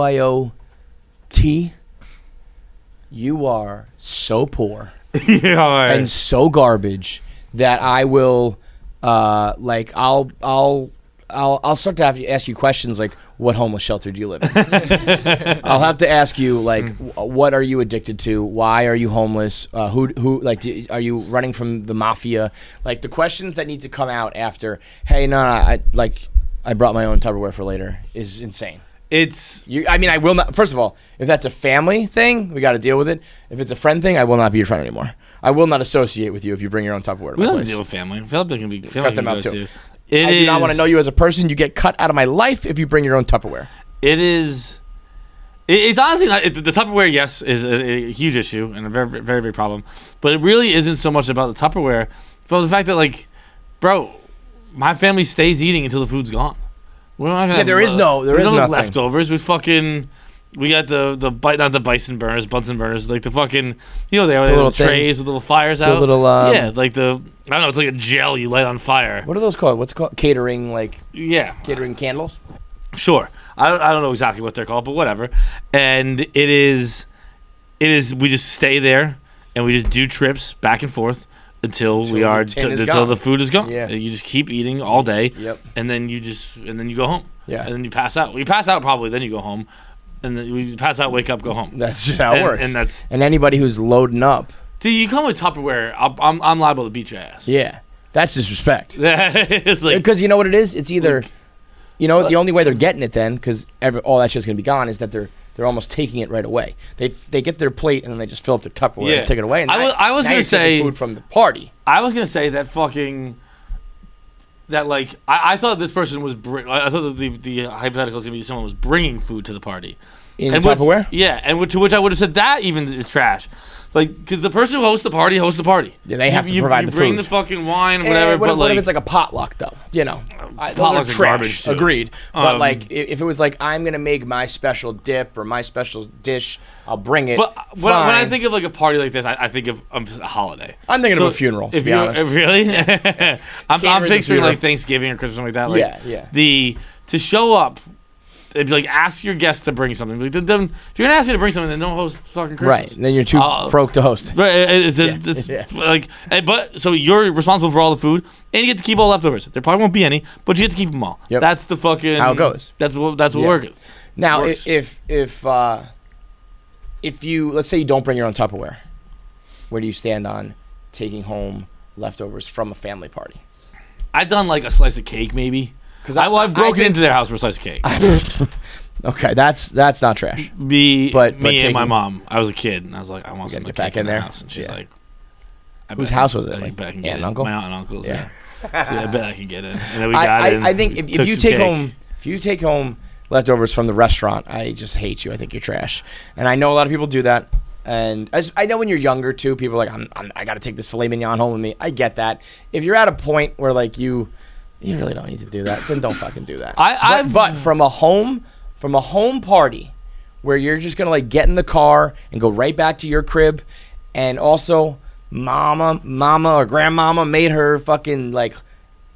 BYOT, you are so poor Yeah. All right. and so garbage that I will, I'll start to have to ask you questions like, what homeless shelter do you live in? I'll have to ask you like, what are you addicted to? Why are you homeless? Who like, are you running from the mafia? Like the questions that need to come out after. Hey, no, I brought my own Tupperware for later is insane. I will not. First of all, if that's a family thing, we got to deal with it. If it's a friend thing, I will not be your friend anymore. I will not associate with you if you bring your own Tupperware to we my don't have place. to deal with family. I feel like can be family Cut them can out go too. to. It I do not is- want to know you as a person. You get cut out of my life if you bring your own Tupperware. It is. It's honestly not, the Tupperware. Yes, is a huge issue and a very, very big problem. But it really isn't so much about the Tupperware, but the fact that like, bro, my family stays eating until the food's gone. We're not gonna there is no- there we is don't have nothing. leftovers. We got not the Bunsen burners, like the fucking, they are the little trays things. with little fires The out. little, yeah, like I don't know, it's like a gel you light on fire. What are those called? What's it called? Catering, like Yeah, catering candles? sure. I don't know exactly what they're called, but whatever. And it is we just stay there and we just do trips back and forth until the tin is until gone. the food is gone. Yeah. You just keep eating all day. Yep. And then you go home. Yeah. And then you pass out. Well, you pass out probably, then you go home. And then you pass out, wake up, go home. That's just how it works. And anybody who's loading up. Dude, you come with Tupperware, I'm liable to beat your ass. Yeah. That's disrespect. It's like, Because you know what it is? It's either, the only way they're getting it then, because all that shit's going to be gone, is that they're almost taking it right away. They get their plate and then they just fill up their Tupperware and take it away. And I was going to say food from the party. I was going to say that I thought this person was I thought that the hypothetical was going to be someone was bringing food to the party. In Tupperware? To which I would have said that even is trash. Like, because the person who hosts the party hosts the party. Yeah, they have to provide the food. You bring the fucking wine, whatever. What if it's like a potluck, though? Potlucks are garbage, too. Agreed. But if it was like, I'm gonna make my special dip or my special dish, I'll bring it. But when I think of like a party like this, I think of a holiday. I'm thinking of a funeral. To be honest, really, I'm picturing like Thanksgiving or Christmas, something like that. Like, to show up. It'd be like, ask your guests to bring something. Like, if you're gonna ask me to bring something, then don't host fucking Christmas. Right. Then you're too broke to host. Right. So you're responsible for all the food, and you get to keep all leftovers. There probably won't be any, but you get to keep them all. Yep. That's the fucking how it goes. That's what work is. Now, if you, let's say you don't bring your own Tupperware, where do you stand on taking home leftovers from a family party? I've done like a slice of cake, maybe. Because I've broken into their house for a slice of cake. Okay, that's not trash. Me and my mom. I was a kid, and I was like, I want some get back in there. House. And she's like, whose house was it? Like, I can aunt and uncle? My aunt and uncle's. Yeah. I bet I can get in. And then we got in. I think if you take home leftovers from the restaurant, I just hate you. I think you're trash. And I know a lot of people do that. And I know when you're younger too, people are like, I got to take this filet mignon home with me. I get that. If you're at a point where like you really don't need to do that, then don't fucking do that. But from a home party where you're just gonna like get in the car and go right back to your crib, and also mama or grandmama made her fucking like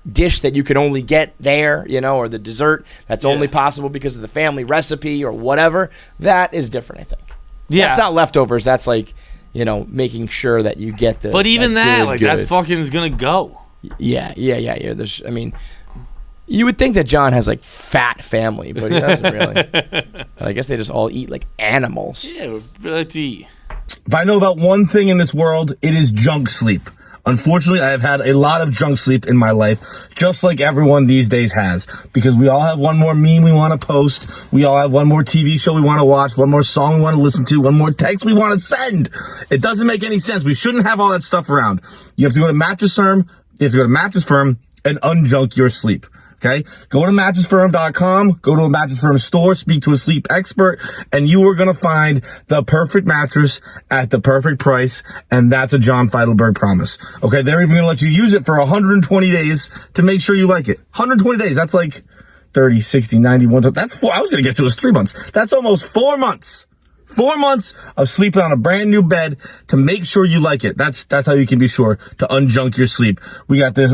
dish that you can only get there, or the dessert that's only possible because of the family recipe or whatever, that is different, I think. Yeah. That's not leftovers, that's like, making sure that you get the. But even that good. fucking is gonna go. Yeah. You would think that John has like fat family, but he doesn't really. But I guess they just all eat like animals. Yeah, we like to eat. If I know about one thing in this world, it is junk sleep. Unfortunately, I have had a lot of junk sleep in my life, just like everyone these days has, because we all have one more meme we want to post. We all have one more TV show we want to watch, one more song we want to listen to, one more text we want to send. It doesn't make any sense. We shouldn't have all that stuff around. You have to go to Mattress Firm. You have to go to Mattress Firm and unjunk your sleep. Okay, go to mattressfirm.com, go to a Mattress Firm store, speak to a sleep expert, and you are going to find the perfect mattress at the perfect price, and that's a John Feidelberg promise. Okay, they're even going to let you use it for 120 days to make sure you like it. 120 days, that's like 30, 60, 90, 1, that's 4, I was going to get to it was 3 months. That's almost 4 months. 4 months of sleeping on a brand new bed to make sure you like it. That's how you can be sure to unjunk your sleep. We got the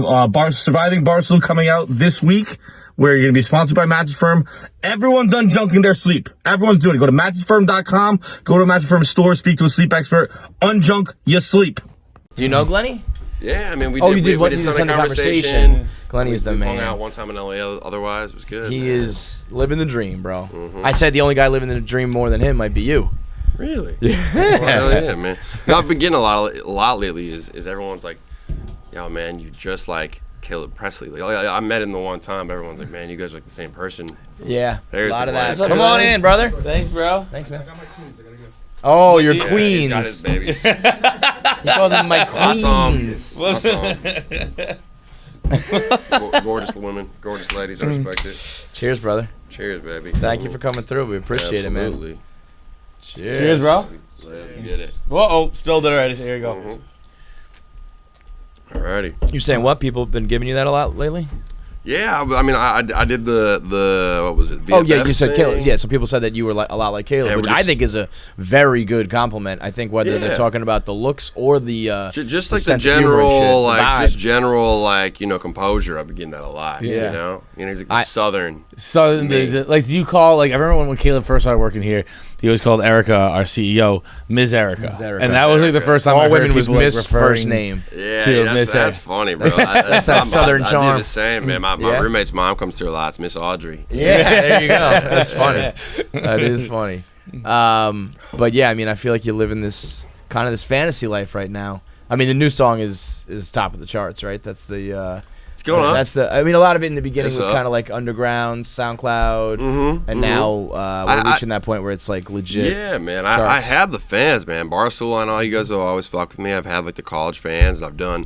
Surviving Barstool coming out this week, where you're going to be sponsored by Mattress Firm. Everyone's unjunking their sleep. Everyone's doing it. Go to mattressfirm.com, go to a Mattress Firm store, speak to a sleep expert, unjunk your sleep. Do you know Glennie? Yeah, I mean, we did. We did send a conversation. Glennie is the man. We hung out one time in LA. Otherwise, it was good. He is living the dream, bro. Mm-hmm. I said the only guy living the dream more than him might be you. Really? Yeah. Well, hell yeah, man. I've been getting a lot lately. Is everyone's like, yo, man, you just like Caleb Presley. Like, I met him the one time, but everyone's like, man, you guys are like the same person. Yeah. There's a lot of that. Come on in, brother. Thanks, bro. Thanks, man. I got my queens. I gotta go. Oh, your Yeah, queens. he's got his babies. He calls them my queens. Awesome. Gorgeous women, gorgeous ladies. I respect it. Cheers, brother. Cheers, baby. Thank you for coming through. We appreciate it, man. Absolutely. Cheers, bro. Let's get it. Whoa, spilled it already. Here you go. Mm-hmm. Alrighty. You're saying what? People have been giving you that a lot lately? Yeah, I mean, I did the what was it? Oh yeah, VFX you said thing. Caleb. Yeah, some people said that you were a lot like Caleb, Yeah, which we're I just- think is a very good compliment. I think whether Yeah. they're talking about the looks or the Just like the sense of humor and general, shit, the like vibe. just general, like composure. I've been getting that a lot. Yeah. He's like the southern. So, like, do you call, like, I remember when Caleb first started working here, he always called Erica, our CEO, Ms. Erica. Erica. And that was, like, the first time all I heard women was people, like, Miss referring- first name. Yeah, to that's Miss funny, bro. That's that southern I charm. do the same, man. My Yeah. roommate's mom comes through a lot. It's Miss Audrey. Yeah, there you go. That's funny. That is funny. But yeah, I mean, I feel like you live in this kind of this fantasy life right now. I mean, the new song is top of the charts, right? That's the It's going on. That's the. I mean, a lot of it in the beginning Yes, was sir. kind of like underground, SoundCloud, and now we're reaching that point where it's like legit. Yeah, man. I charts. have the fans, man. Barstool, I know you guys will always fuck with me. I've had like the college fans, and I've done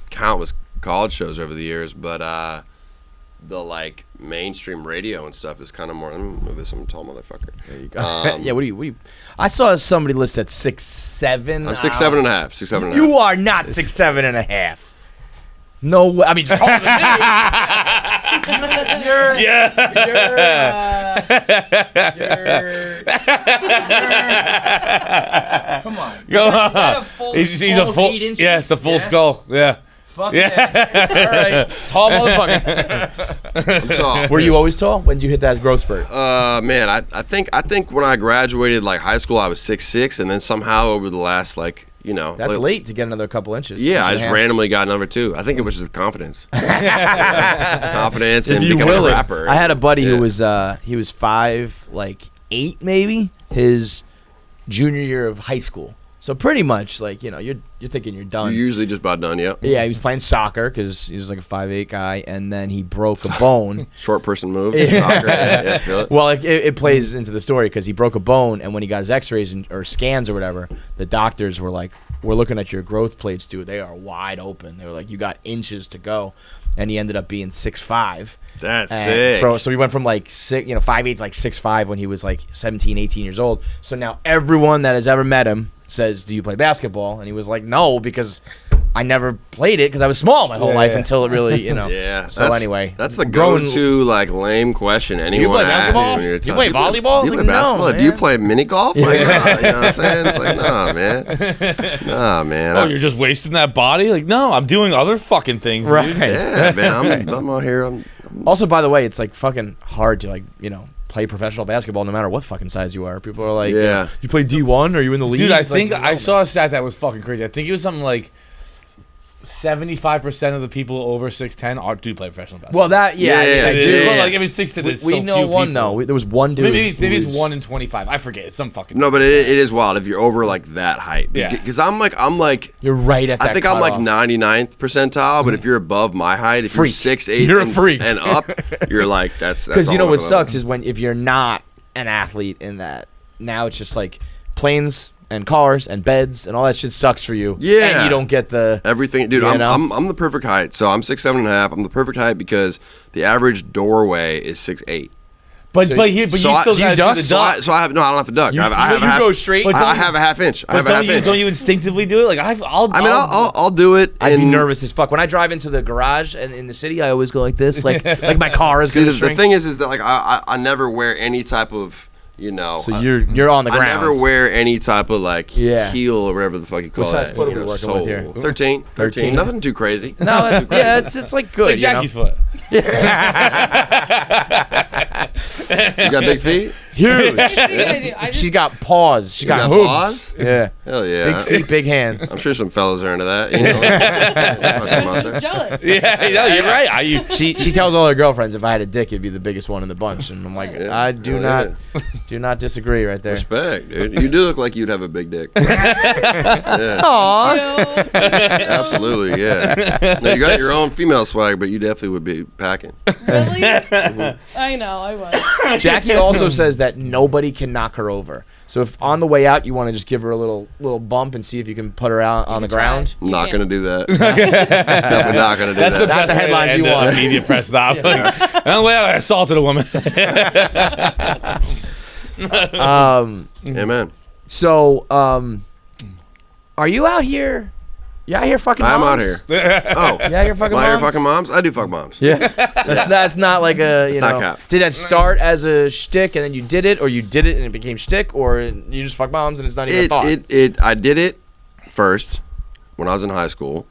countless college shows over the years. But the like mainstream radio and stuff is kind of more. Let me move this. I'm a tall motherfucker. There you go. Yeah. What do you? I saw somebody list at 6'7". I'm 6'7" and a half. 6'7" and a half. You are not 6'7" and a half. No way. I mean, you're taller than me. Come on. Go Is that on. a full He's a skull, full. 8 inches? Yeah, it's a full Yeah? skull. Yeah. Fuck yeah. All right. Tall motherfucker. I'm tall. Were you always tall? When did you hit that growth spurt? Man, I think when I graduated like high school, I was 6'6", and then somehow over the last That's like, late to get another couple inches. Yeah, Inch I and a just half. randomly got number 2. I think it was just confidence. Confidence and If you becoming a will it. rapper. I had a buddy Yeah. who was 5'8" maybe his junior year of high school. So pretty much like you're thinking you're done. You're usually just about done, yeah. Yeah, he was playing soccer because he was like a 5'8" guy, and then he broke a bone. Short person moves. Soccer. Yeah, I feel it. Well, it plays into the story because he broke a bone, and when he got his X-rays or scans or whatever, the doctors were like, "We're looking at your growth plates, dude. They are wide open." They were like, "You got inches to go," and he ended up being 6'5". That's And sick. so he went from like 5'8" to like 6'5" when he was like 17, 18 years old. So now everyone that has ever met him says, "Do you play basketball?" And he was like, "No, because I never played it because I was small my whole life until it really, Yeah. So anyway, that's the growing- go-to like lame question anyone play asks basketball? when you're Do you talking- play volleyball? Do It's you like, play no, basketball? Do you man. play mini golf? Like, nah, you know what I'm saying? It's like, nah, man. Nah, man. Oh, you're just wasting that body? Like, no, I'm doing other fucking things, Right. dude. yeah, man. I'm out here. Also, by the way, it's like fucking hard to play professional basketball no matter what fucking size you are. People are like, Yeah. you play D1? Are you in the league? Dude, I It's like, think no, I man. saw a stat that was fucking crazy. I think it was something like 75% of the people over 6'10" do play professional basketball. Well, that Yeah, I yeah, do. yeah. Like, I mean, 6'10", there's We so know few one people. though. There was one dude. Maybe who it's was- 1 in 25. I forget. It's some fucking. No, but it is wild if you're over like that height. Yeah. Because I'm like. You're right at that. I think I'm like cutoff. 99th percentile, but if you're above my height, if Freak. you're 6'8", You're a and, freak. and up, you're like that's Because you know all what over the- sucks is when if you're not an athlete in that, now it's just like planes and cars and beds and all that shit sucks for you. Yeah. And you don't get the. Everything, dude. You know? I'm the perfect height. So I'm 6'7" and a half. I'm the perfect height because the average doorway is 6'8". But So- but you So I- still do got you to do duck? the So duck. I have no. I don't have to duck. I have a you half. go straight. But I have a half inch. I have But a half inch. don't you instinctively do it? Like I'll do it. I'd be and- nervous as fuck when I drive into the garage and in the city. I always go like this, like my car is See, gonna the shrink. thing is that like I never wear any type of So you're on the ground. I never wear any type of like Yeah. heel or whatever the fuck you call What size it. foot are you we know, working with here? sole. 13. 13. Nothing too crazy. No, it's like good. like Jackie's foot. You got big feet? Huge. I do. I just, She's got paws. She got got hooves. paws? Yeah. Hell yeah. Big feet, big hands. I'm sure some fellas are into that. You know, There's some out I'm just there. jealous. Yeah, no, you're right. She tells all her girlfriends if I had a dick, it'd be the biggest one in the bunch, and I'm like, Yeah. I do Hell not disagree right there. Respect, dude. You do look like you'd have a big dick. Yeah, Aw. absolutely, yeah. No, you got your own female swag, but you definitely would be packing. Really? I know, I was. Jackie also says that nobody can knock her over. So if on the way out you want to just give her a little bump and see if you can put her out on the can try. ground. I'm not Yeah. gonna do that. Definitely not gonna do That's the that. best the headlines way to you end want. a media press stop. Like, I'm glad I assaulted a woman. Amen. So are you out here You out here fucking I'm out moms? here. Oh, You out here fucking am I here moms? fucking moms? I do fuck moms. Yeah. That's not like a, you not know. cap. Did that start as a shtick and then you did it, or you did it and it became shtick, or you just fuck moms and it's not even a thought? I did it first when I was in high school.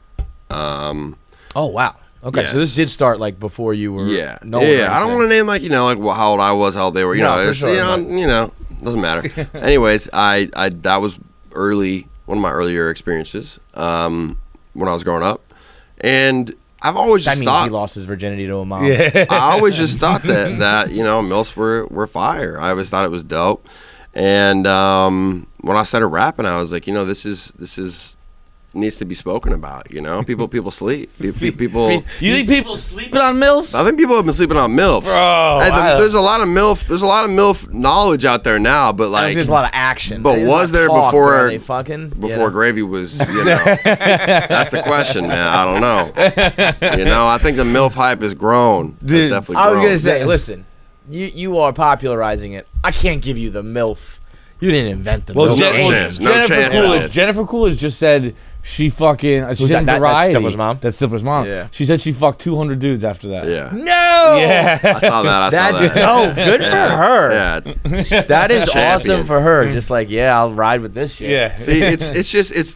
Oh, wow. Okay, Yes. so this did start like before you were. Yeah. No one or I don't anything. want to name like how old I was, how old they were. You No, know, for it's, sure, you know, doesn't matter. Anyways, I that was one of my earlier experiences when I was growing up, and I've always That just means thought he lost his virginity to a mom. Yeah. I always just thought that you know, MILFs were fire. I always thought it was dope, and when I started rapping, I was like, you know, this is needs to be spoken about. You know, people sleep. People. You think people sleeping on MILFs? I think people have been sleeping on MILFs. Bro, There's a lot of MILF. There's a lot of MILF knowledge out there now, but I think like, there's a lot of action. But There's was a lot there of talk, before- but are they fucking? before gravy was, you know, that's the question, man. I don't know. You know, I think the MILF hype has grown. It's Dude, definitely I was grown. gonna say, listen, you are popularizing it. I can't give you the MILF. You didn't invent the Well, MILF. No chance. No Jennifer chance, Coolidge. man. Jennifer Coolidge just said she fucking. She Who's said in that? That's Variety. Stifler's mom? That's Stifler's mom. Yeah. She said she fucked 200 dudes after that. Yeah. No. Yeah. I saw that. I saw That's that. dope. Good for her. Yeah. That is Champion. awesome for her. Just like, yeah, I'll ride with this shit. Yeah. See, it's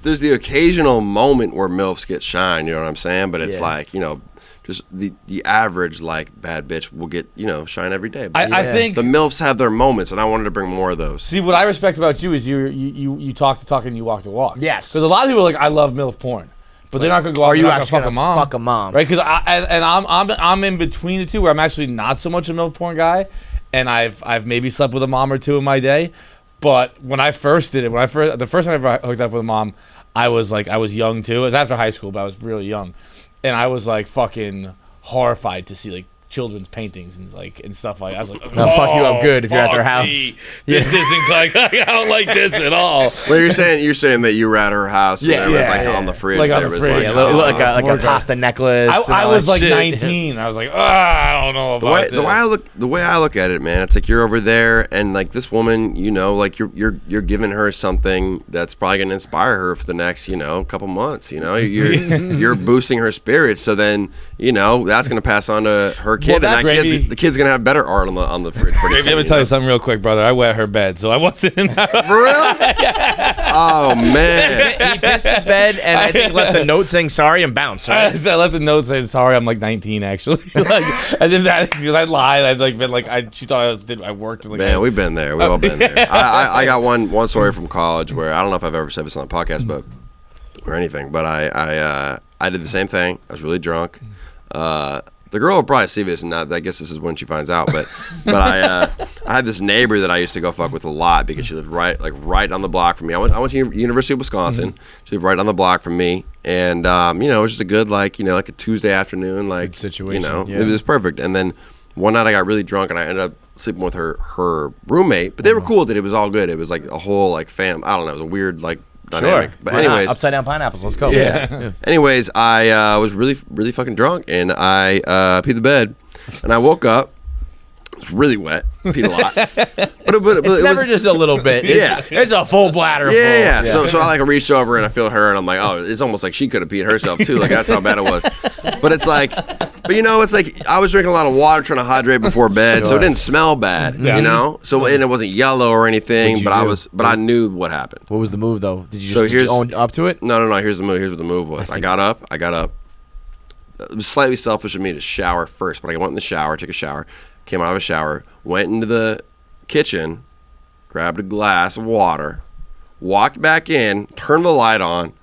there's the occasional moment where MILFs get shine, you know what I'm saying? But it's Yeah. like, you know, just the average like bad bitch will get, you know, shine every day. But I think the MILFs have their moments, and I wanted to bring more of those. See, what I respect about you is you talk the talk and you walk the walk. Yes. Because a lot of people are like, I love MILF porn, but they're not gonna go out. Are you they're not actually gonna fuck a mom? Fuck a mom. Right? Because I'm in between the two, where I'm actually not so much a MILF porn guy, and I've maybe slept with a mom or two in my day, but when I first did it, the first time I ever hooked up with a mom, I was young too. It was after high school, but I was really young, and I was like fucking horrified to see like children's paintings and stuff like. I was like, They'll fuck you up good if you're at their fuck house. me. This isn't like I don't like this at all. Well, you're saying that you were at her house, and Yeah, there was yeah, like yeah. on the fridge, Like on there the was fridge. like, Yeah, like a Morgan. pasta necklace. and I all was that like shit. 19. I was like, I don't know about this. the way I look at it, man, it's like you're over there, and like this woman, you know, like you're giving her something that's probably gonna inspire her for the next, you know, couple months. You know, you're boosting her spirits, so then you know that's gonna pass on to her kid, Well, and that's the kid's gonna have better art on the fridge. Pretty Let soon, me you tell know? you something real quick, brother. I wet her bed, so I wasn't in that. For real? Oh man. He pissed the bed and I think left a note saying sorry and bounced. Right? I left a note saying sorry. I'm like 19 actually, like as if that because I lied. I'd like been like she thought I worked. Like, Man, we've been there. We've all been there. I got one story from college where I don't know if I've ever said this on the podcast, but or anything, but I did the same thing. I was really drunk. The girl will probably see this, and I guess this is when she finds out. But I had this neighbor that I used to go fuck with a lot because she lived right on the block from me. I went to University of Wisconsin. She lived right on the block from me, and you know, it was just a good like a Tuesday afternoon, like Good situation, You know, yeah. it was perfect. And then one night I got really drunk, and I ended up sleeping with her roommate. But they were cool. That it was all good. It was like a whole like fam. I don't know. It was a weird like dynamic. But Why not? anyways, Upside down pineapples. Let's go. yeah. Anyways, I was really fucking drunk, and I peed the bed, and I woke up. It was really wet. Peed a lot. But It's it never was, just a little bit. It's a full bladder. yeah. full. So I like reached over and I feel her, and I'm like, oh, it's almost like she could have peed herself too. Like that's how bad it was. But it's like, you know, it's like I was drinking a lot of water trying to hydrate before bed, so it didn't smell bad. Yeah. You know, so and it wasn't yellow or anything. What'd you But do? I knew what happened. What was the move though? Did you So just did you here's- own up to it? No. Here's the move. Here's what the move was. I got up. It was slightly selfish of me to shower first, but I went in the shower, took a shower, came out of a shower, went into the kitchen, grabbed a glass of water, walked back in, turned the light on,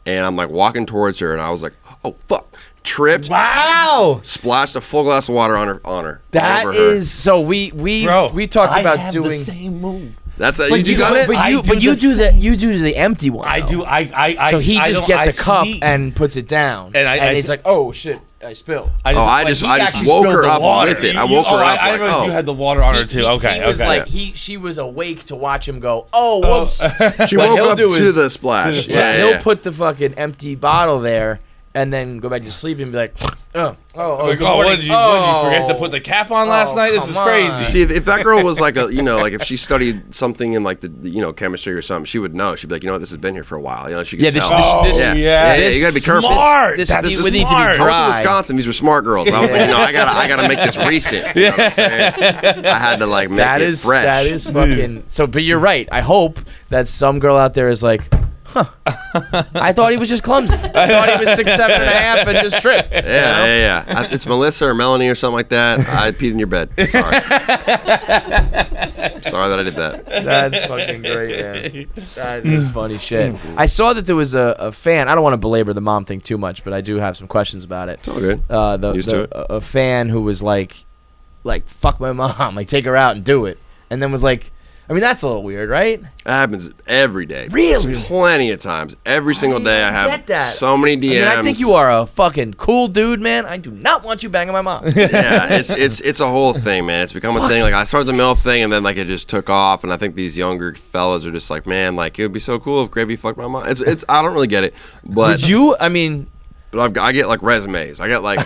and I'm like walking towards her, and I was like, oh fuck, tripped, Wow. splashed a full glass of water on her. That over her. is so we Bro, talked I about have doing the same move. That's But you done it. But you do the empty one. I though. do. I So he I just don't- gets I a cup sneak. and puts it down, And I he's like, "Oh shit, I spilled." I like, just he woke actually her spilled the up water. with it. I You- woke her up I like, didn't realize oh. you had the water on her too. Okay, He was okay. like she was awake to watch him go. Oh, whoops. She What woke he'll up do to is- the splash. to the Yeah, He'll yeah. put the fucking empty bottle there, and then go back to sleep and be like, Like, good oh, morning. what did you forget to put the cap on last night? This is come crazy. on. See, if that girl was like like if she studied something in like the chemistry or something, she would know. She'd be like, you know what, this has been here for a while. She could Yeah, this- tell. this- yeah, this you gotta be careful. smart. This That's would need to be smart. I went to dry. Wisconsin. These were smart girls. I was like, I gotta make this recent. You know what I'm saying? I had to like make That it is fresh. that is fucking. So, but you're right. I hope that some girl out there is like, huh. I thought he was just clumsy. I thought he was 6'7" and a half and just tripped. Yeah. It's Melissa or Melanie or something like that. I peed in your bed. Sorry. Sorry that I did that. That's fucking great, man. That is funny shit. I saw that there was a fan. I don't want to belabor the mom thing too much, but I do have some questions about it. It's all good. Used to it. A fan who was like, fuck my mom, like take her out and do it, and then was like, I mean, that's a little weird, right? That happens every day. Really? It's plenty of times. Every single day I have get that. so many DMs. I think you are a fucking cool dude, man. I do not want you banging my mom. Yeah, it's a whole thing, man. It's become a thing. Like I started the MILF thing, and then like it just took off. And I think these younger fellas are just like, man, like it would be so cool if Gravy fucked my mom. It's I don't really get it, but Would you? I mean, but I get like resumes. I get like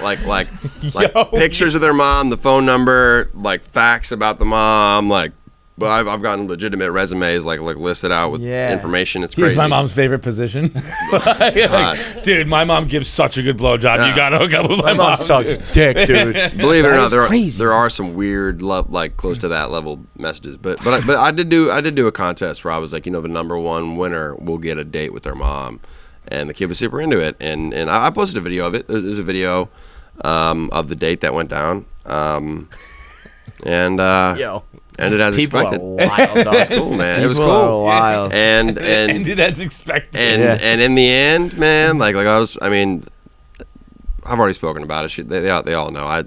pictures of their mom, the phone number, like facts about the mom, like. But I've gotten legitimate resumes like listed out with information. It's crazy. Here's my mom's favorite position. Like, dude, my mom gives such a good blowjob. You gotta hook up with my mom. sucks dick, dude. Believe it or not, crazy. there are some weird like close to that level messages. But I did do a contest where I was like, the number one winner will get a date with their mom, and the kid was super into it. And I posted a video of it. There's a video of the date that went down. Yo. Ended as People expected. are wild, dog. It was cool, man. It was People cool. are wild. And Ended as expected. and in the end, man, like I've already spoken about it. They all know. I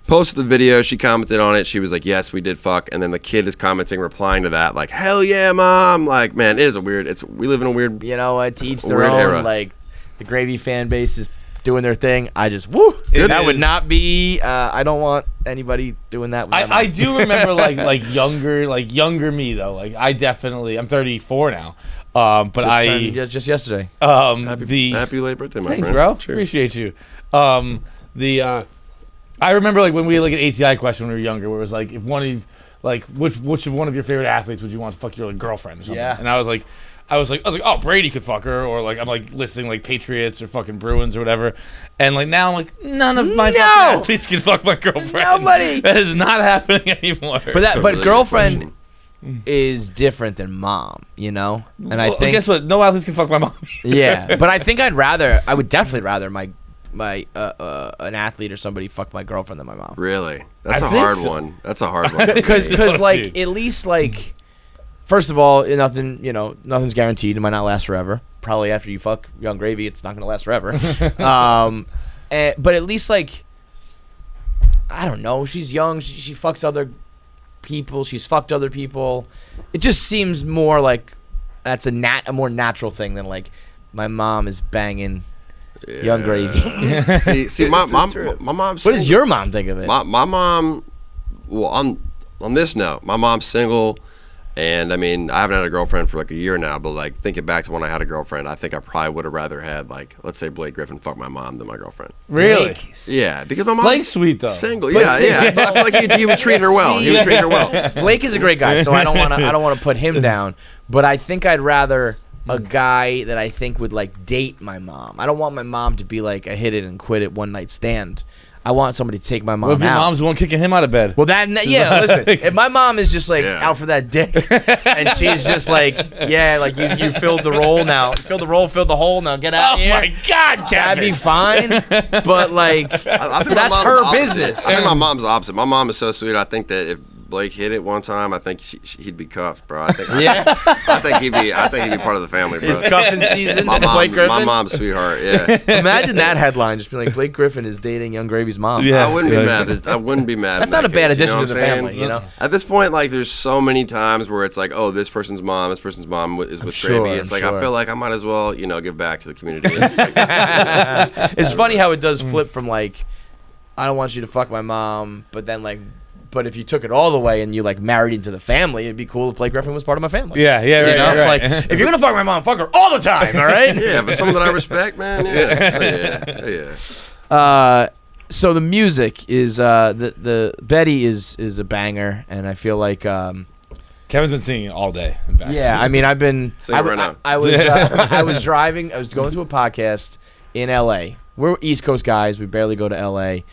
posted the video. She commented on it. She was like, "Yes, we did fuck." And then the kid is commenting, replying to that, like, "Hell yeah, mom!" Like, man, it is a weird. We live in a weird. You know what? To each their weird own. era. Like the Gravy fan base is doing their thing. I just that would not be. I don't want anybody doing that. With I do remember like younger me though. Like I definitely, I'm 34 now. But just yesterday. Happy late birthday, my Thanks, friend. bro. Cheers. Appreciate you. I remember like when we had like an ATI question when we were younger, where it was like if one of which of one of your favorite athletes would you want to fuck your like, girlfriend or something? Yeah. And I was like, oh, Brady could fuck her, or like I'm like listing like Patriots or fucking Bruins or whatever, and like now I'm like none of my fucking athletes can fuck my girlfriend. Nobody. That is not happening anymore. But really girlfriend good is different than mom, And I Well, think guess what? No athletes can fuck my mom. yeah, but I think I would definitely rather my an athlete or somebody fuck my girlfriend than my mom. Really? That's I a think hard so. one. That's a hard one. Because like dude. at least like first of all, nothing's guaranteed. It might not last forever. Probably after you fuck Young Gravy, it's not gonna last forever. But at least like I don't know. She's young. She fucks other people. She's fucked other people. It just seems more like that's a more natural thing than like my mom is banging Young Gravy. See, my mom's. What does your mom think of it? My mom. Well, on this note, my mom's single, and I mean I haven't had a girlfriend for like a year now. But like thinking back to when I had a girlfriend, I think I probably would have rather had like let's say Blake Griffin fuck my mom than my girlfriend. Really? Yeah, because my mom's Blake's sweet though. single. Yeah. I feel like he would treat her well. He would treat her well. Blake is a great guy, so I don't want to put him down. But I think I'd rather a guy that I think would like date my mom. I don't want my mom to be like a hit it and quit it one night stand. I want somebody to take my mom What if your out. mom's the one kicking him out of bed? Well, listen. If my mom is just like Yeah. out for that dick, and she's just like, yeah, like you filled the role now, filled the hole now, get out Oh of here. my God, That'd be Kevin. fine. But like, I think that's my mom's her the opposite. business. I think my mom's the opposite. My mom is so sweet. I think that if Blake hit it one time, I think he'd be cuffed, bro. I think I think he'd be part of the family, bro. It's cuffing season. My Blake Griffin. my mom's sweetheart. Yeah. Imagine that headline, just be like Blake Griffin is dating Young Gravy's mom. Yeah. I wouldn't be mad. I wouldn't be mad. That's in not that a bad case, addition you know to what the I'm family, saying? At this point, like, there's so many times where it's like, oh, this person's mom is with sure, Gravy. It's like, sure. I feel like I might as well, give back to the community. It's like, It's funny how it does flip from like, I don't want you to fuck my mom, but then like But if you took it all the way and you like married into the family, it'd be cool if Blake Griffin was part of my family. Yeah, You right, know, right. like if you're gonna fuck my mom, fuck her all the time. All right. Yeah, but someone that I respect, man. Yeah. Oh, yeah. So the music is the Betty is a banger, and I feel like Kevin's been singing all day. In fact. yeah. I mean, I've been Sing it right now. I was driving. I was going to a podcast in L.A. We're East Coast guys. We barely go to L.A.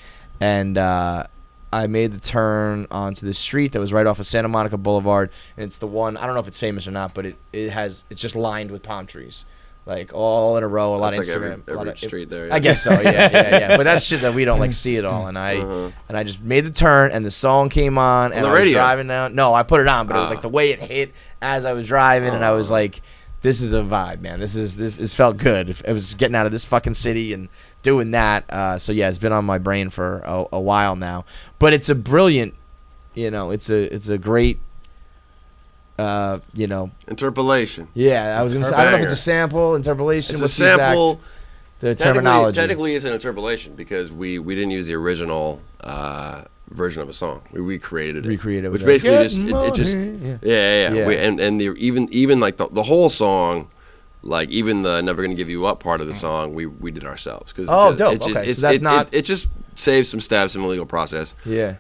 And I made the turn onto the street that was right off of Santa Monica Boulevard, and it's the one. I don't know if it's famous or not, but it's just lined with palm trees. Like all in a row, a lot of That's like Instagram, every a lot of street there. I guess so, yeah. But that's shit that we don't like see it all. And I just made the turn, and the song came on, and the I was radio? driving down. No, I put it on, but it was like the way it hit as I was driving, and I was like, "This is a vibe, man. This felt good. It was getting out of this fucking city and doing that." So yeah, it's been on my brain for a while now. But it's a brilliant, it's a great. Interpolation. Yeah, I was gonna say. I don't know if it's a sample, interpolation. It's a what's the exact- sample. The terminology. Technically, it's an interpolation because we didn't use the original version of a song. We recreated it. Which basically yeah. Yeah. And even like the whole song, like even the "Never Gonna Give You Up" part of the song, we did ourselves. Cause dope. Okay, so that's not. It just saves some steps in the legal process. Yeah.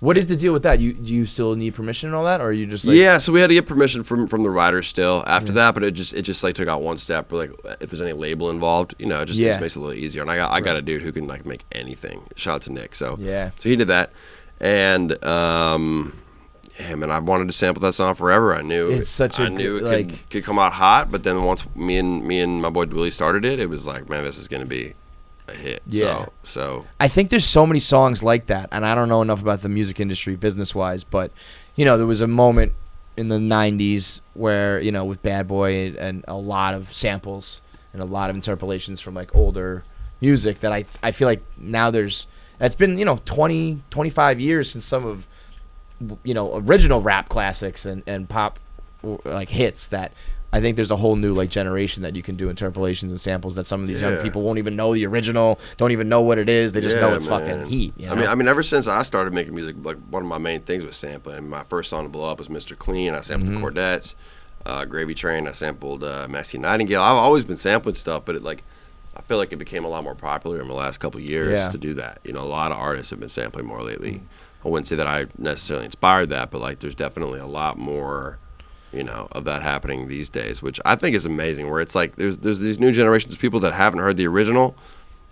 What is the deal with that? Do you still need permission and all that, or are you just like? Yeah, so we had to get permission from the writers still after that, but it just like took out one step. Like if there's any label involved, it just makes it a little easier. And I got a dude who can like make anything. Shout out to Nick. So yeah, so he did that, and yeah, man, I wanted to sample that song forever. I knew it could come out hot, but then once me and my boy Willie started it, it was like, man, this is gonna be a hit. Yeah. So I think there's so many songs like that, and I don't know enough about the music industry business wise, but there was a moment in the 90s where with Bad Boy and a lot of samples and a lot of interpolations from like older music that I feel like now that's been 20 25 years since some of original rap classics and pop like hits that I think there's a whole new like generation that you can do interpolations and samples that some of these young people won't even know the original, don't even know what it is. They just know it's fucking heat. I mean, ever since I started making music, like one of my main things was sampling. And my first song to blow up was Mr. Clean. I sampled the Cordettes, Gravy Train. I sampled Maxine Nightingale. I've always been sampling stuff, but I feel like it became a lot more popular in the last couple of years to do that. A lot of artists have been sampling more lately. I wouldn't say that I necessarily inspired that, but like there's definitely a lot more of that happening these days, which I think is amazing, where it's like there's these new generations of people that haven't heard the original,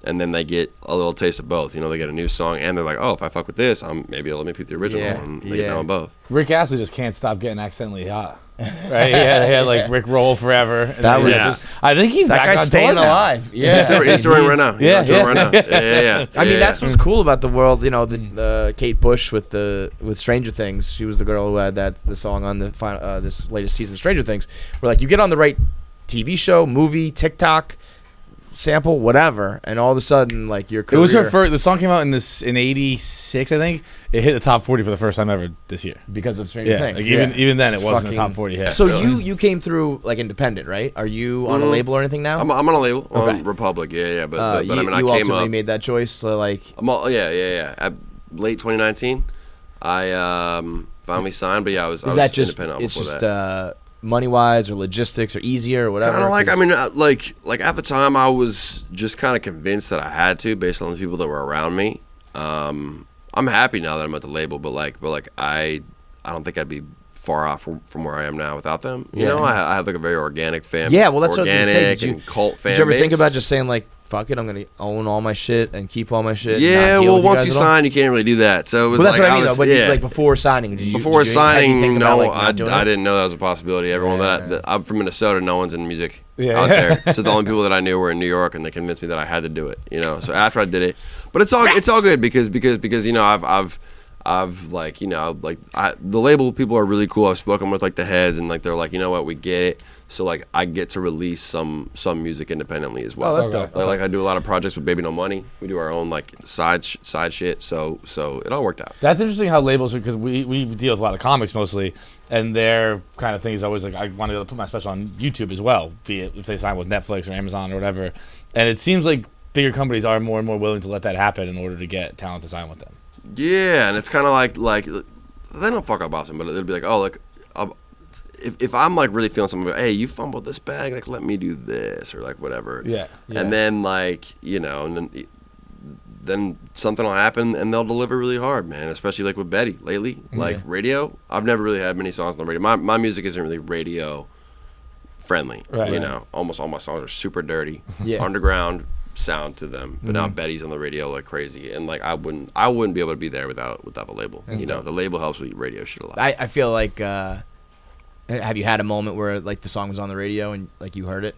and then they get a little taste of both. They get a new song, and they're like, oh, if I fuck with this, maybe let me pick the original, and they get down both. Rick Astley just can't stop getting accidentally hot. Right? Yeah, he had like Rick Roll forever. And that was. I think he's that back guy's on staying tour now. alive. Yeah, he's touring right now. Yeah. I mean, that's what's cool about the world. The Kate Bush with Stranger Things. She was the girl who had the song on the final, this latest season of Stranger Things. Where like you get on the right TV show, movie, TikTok, sample, whatever, and all of a sudden like your career. It was her first. The song came out in '86, I think. It hit the top 40 for the first time ever this year because of Stranger Things. Like even then, it wasn't a top 40 hit. So you came through like independent, right? Are you on a label or anything now? I'm on a label on Republic. Yeah. But I mean, I came ultimately up. made that choice. So like, At late 2019, I finally signed. But I was independent. It's just money wise or logistics or easier or whatever. Kind of like, I mean, like at the time, I was just kind of convinced that I had to, based on the people that were around me. I'm happy now that I'm at the label, but I don't think I'd be far off from where I am now without them. I have like a very organic fan. Yeah, well, that's what I was gonna say. And cult fan. Did you ever base. think about just saying like, fuck it, I'm gonna own all my shit and keep all my shit? Yeah, well, once you sign, you can't really do that. So it was that's like what I mean, though. But like before signing, before signing, no, I didn't didn't know that was a possibility. Everyone I'm from Minnesota, no one's in music out there. So the only people that I knew were in New York, and they convinced me that I had to do it. So after I did it, but it's all good because I've the label people are really cool. I've spoken with like the heads, and like they're like, what, we get it. So like I get to release some music independently as well. Oh, that's dope. Like I do a lot of projects with Baby No Money. We do our own like side shit. So it all worked out. That's interesting how labels are, because we deal with a lot of comics mostly, and their kind of thing is always like, I want to put my special on YouTube as well, be it if they sign with Netflix or Amazon or whatever. And it seems like bigger companies are more and more willing to let that happen in order to get talent to sign with them. Yeah, and it's kind of like they don't fuck up often, but it'll be like, oh, like if I'm like really feeling something, hey, you fumbled this bag, like let me do this or like whatever. Yeah. And then like and then something will happen and they'll deliver really hard, man. Especially like with Betty lately, like radio. I've never really had many songs on the radio. My music isn't really radio friendly. Right. Almost all my songs are super dirty, Yeah. underground sound to them. But now Betty's on the radio like crazy, and like I wouldn't be able to be there without the label. The label helps with radio shit a lot. I feel like. Have you had a moment where like the song was on the radio and like you heard it?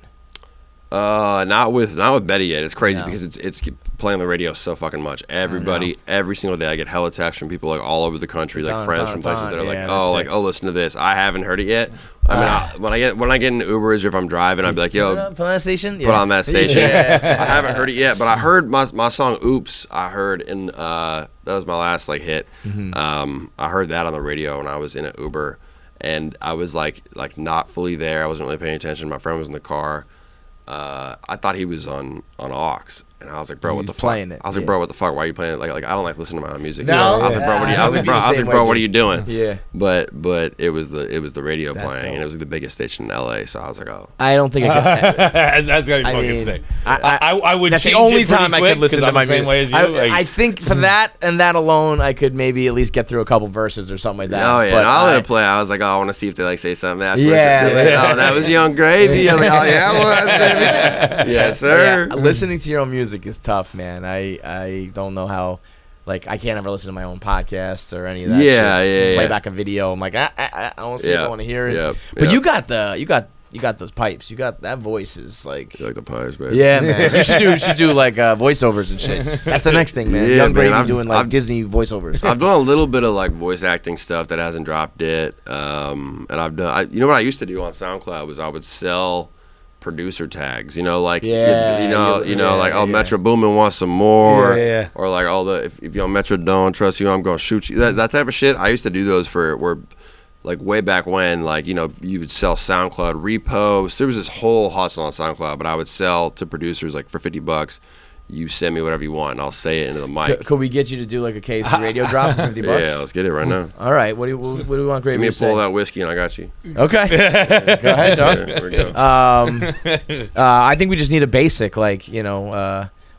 Not with Betty yet. It's crazy No. because it's playing on the radio so fucking much. Everybody, every single day, I get hella texts from people like all over the country, like friends from places that are like, oh, listen to this. I haven't heard it yet. I mean, when I get in Ubers or if I'm driving, I'd be like, yo, put on that station. put on that station. Yeah. I haven't heard it yet, but I heard my song "Oops." I heard in that was my last like hit. I heard that on the radio when I was in an Uber, and I was like not fully there. I wasn't really paying attention. My friend was in the car. I thought he was on aux, and I was like, bro, what the fuck? Playing it, I was like, bro, what the fuck? Why are you playing it? Like I don't like listening to my own music. No? I was like, bro, what are you? I was like, bro, what are you doing? Yeah. But it was the radio That's playing, dope. and it was the biggest station in LA. So I was like, oh. I don't think I could. That's gonna be I fucking mean, sick. I would. That's the change only it pretty time I quick could listen 'cause to I'm my the same music. way as you. I think for that and that alone, I could maybe at least get through a couple verses or something like that. Oh yeah, But and I'll let it play. I was like, oh, I want to see if they like say something afterwards. Yeah, They said, oh, that was Young Gravy. I was like, oh yeah, well, that's baby. Yes, sir. Yeah, listening to your own music is tough, man. I don't know how. Like I can't ever listen to my own podcasts or any of that. Yeah, shit. yeah, Play yeah. back a video. I'm like, I don't see it. I want to hear it. Yeah, But yeah. you got those pipes. You got that voice is like. You like the pies, baby? Yeah, man. You should do like voiceovers and shit. That's the next thing, man. Yeah, Young man, Gravy doing like Disney voiceovers. I've done a little bit of like voice acting stuff that hasn't dropped yet. And I've done. You know what I used to do on SoundCloud was I would sell producer tags, like like Metro Boomin wants some more, or like if you on Metro don't trust you, I'm gonna shoot you. That type of shit. I used to do those were like way back when, like you would sell SoundCloud reposts. There was this whole hustle on SoundCloud, but I would sell to producers like for $50. You send me whatever you want, and I'll say it into the mic. Could we get you to do like a KFC radio drop for $50? Yeah, let's get it right now. All right. What do we want Gravy Give me a to pull of say? that whiskey, and I got you. Okay. Go ahead, John. Yeah, there we go. I think we just need a basic, like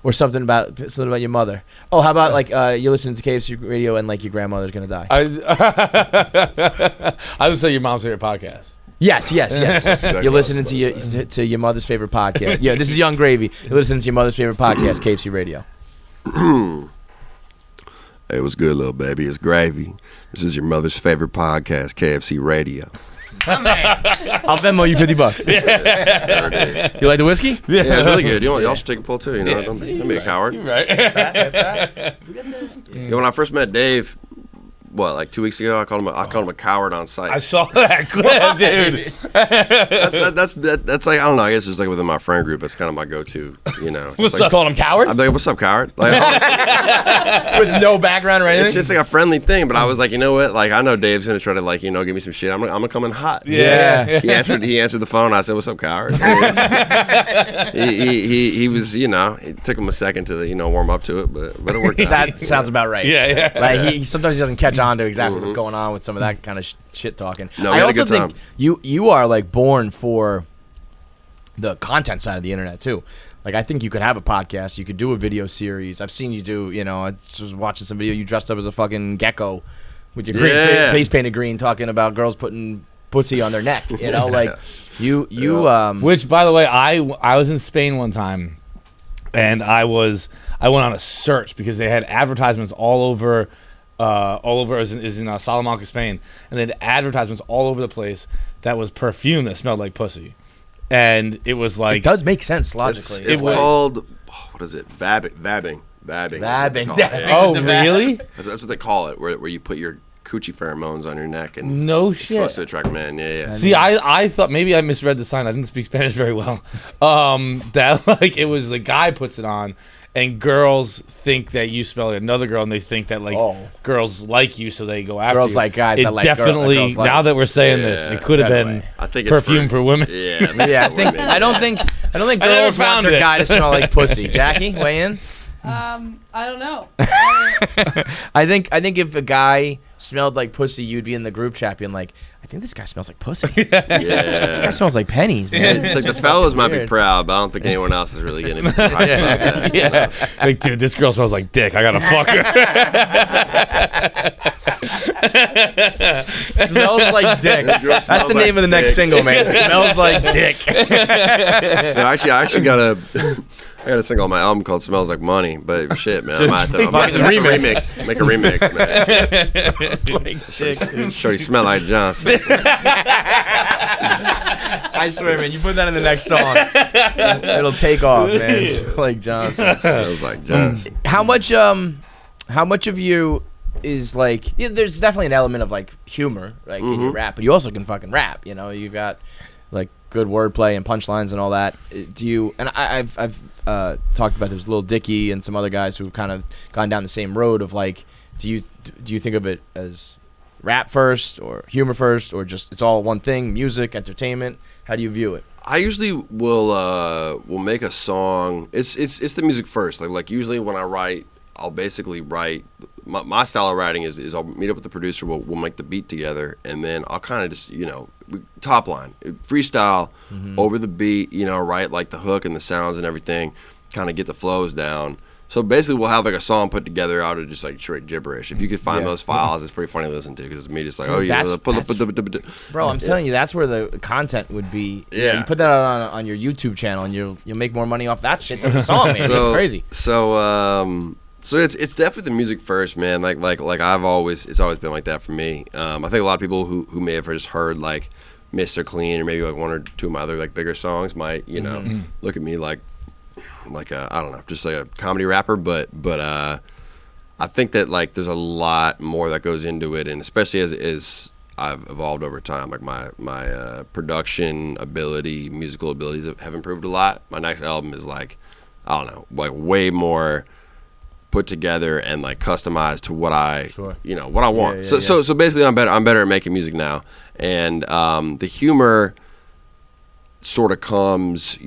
or something about your mother. Oh, how about like you're listening to KFC radio and like your grandmother's gonna die? I would say your mom's favorite podcast. Yes. exactly You're what I was listening about to your mother's favorite podcast. Yeah, this is Young Gravy. You're listening to your mother's favorite podcast, KFC Radio. Hey, what's good, little baby? It's Gravy. This is your mother's favorite podcast, KFC Radio. I'll Venmo you $50. There it is. You like the whiskey? Yeah, it's really good. Y'all should take a pull too. Don't be a coward. Right. When I first met Dave, like 2 weeks ago, I called him a coward on site. I saw that clip, dude. That's like, I don't know. I guess just like within my friend group, that's kind of my go-to. What's like, up? Call him coward? I'm like, what's up, coward? Like, With no background or anything? it's just like a friendly thing. But I was like, you know what? Like, I know Dave's gonna try to like, give me some shit. I'm gonna come in hot. Yeah. He answered the phone. I said, "What's up, coward?" he was, it took him a second to warm up to it, but it worked out. That sounds about right. Yeah. Like sometimes he doesn't catch on to exactly what's going on with some of that kind of shit talking. No, we I had a also good think time. you are like born for the content side of the internet too. Like I think you could have a podcast, you could do a video series. I've seen you do. I was watching some video. You dressed up as a fucking gecko with your green, face painted green, talking about girls putting pussy on their neck. Like you. Which, by the way, I was in Spain one time, and I went on a search because they had advertisements all over is in Salamanca, Spain, and they had advertisements all over the place that was perfume that smelled like pussy, and it was like It does make sense logically. It's called, what is it? Vabbing. Vabbing. Oh, really? That's what they call it, where you put your coochie pheromones on your neck and No it's supposed shit. to attract men. Yeah. See, I thought maybe I misread the sign. I didn't speak Spanish very well. That like it was the guy puts it on, and girls think that you smell like another girl, and they think that like girls like you, so they go after Girls you. like guys It that like definitely girls like. now that we're saying this, it could have been I think it's perfume for women. Yeah. Yeah, I don't think never girls want found their it. guy to smell like pussy. Jackie, weigh in. I don't know. I think if a guy smelled like pussy, you'd be in the group chat being like, I think this guy smells like pussy. This guy smells like pennies, man. It's like the fellas might be proud, but I don't think anyone else is really getting too hyped about that. You know? Like, dude, this girl smells like dick. I gotta fuck her. Smells like dick. That's the name of the next single, man. Smells like dick. Yeah, I actually got a single on my album called "Smells Like Money," but shit, man, I might have to make a remix, man. Shorty smell like Johnson. I swear, man, you put that in the next song, it'll take off, man. Smell like Johnson. Smells like Johnson. How much of you is like? Yeah, there's definitely an element of like humor, like in your rap, but you also can fucking rap. You know, you've got like good wordplay and punchlines and all that. Do you? And I've talked about there's Lil Dicky and some other guys who've kind of gone down the same road of like, do you think of it as rap first or humor first or just it's all one thing, music, entertainment? How do you view it? I usually will make a song. It's the music first. Like usually when I write, I'll basically write. My style of writing is I'll meet up with the producer. We'll make the beat together, and then I'll kind of just top line freestyle over the beat. Write like the hook and the sounds and everything. Kind of get the flows down. So basically, we'll have like a song put together out of just like straight gibberish. If you could find those files, it's pretty funny to listen to because it's me just like, bro, I'm telling you, that's where the content would be. Yeah, you put that on your YouTube channel, and you'll make more money off that shit than the song, man. It's crazy. So it's definitely the music first, man. Like it's always been like that for me. I think a lot of people who may have just heard like Mr. Clean or maybe like one or two of my other like bigger songs might look at me like I don't know, just like a comedy rapper, but I think that like there's a lot more that goes into it, and especially as I've evolved over time, like my production ability, musical abilities have improved a lot. My next album is like, I don't know, like way more put together and like customized to what I what I want. So basically I'm better at making music now, and the humor sort of comes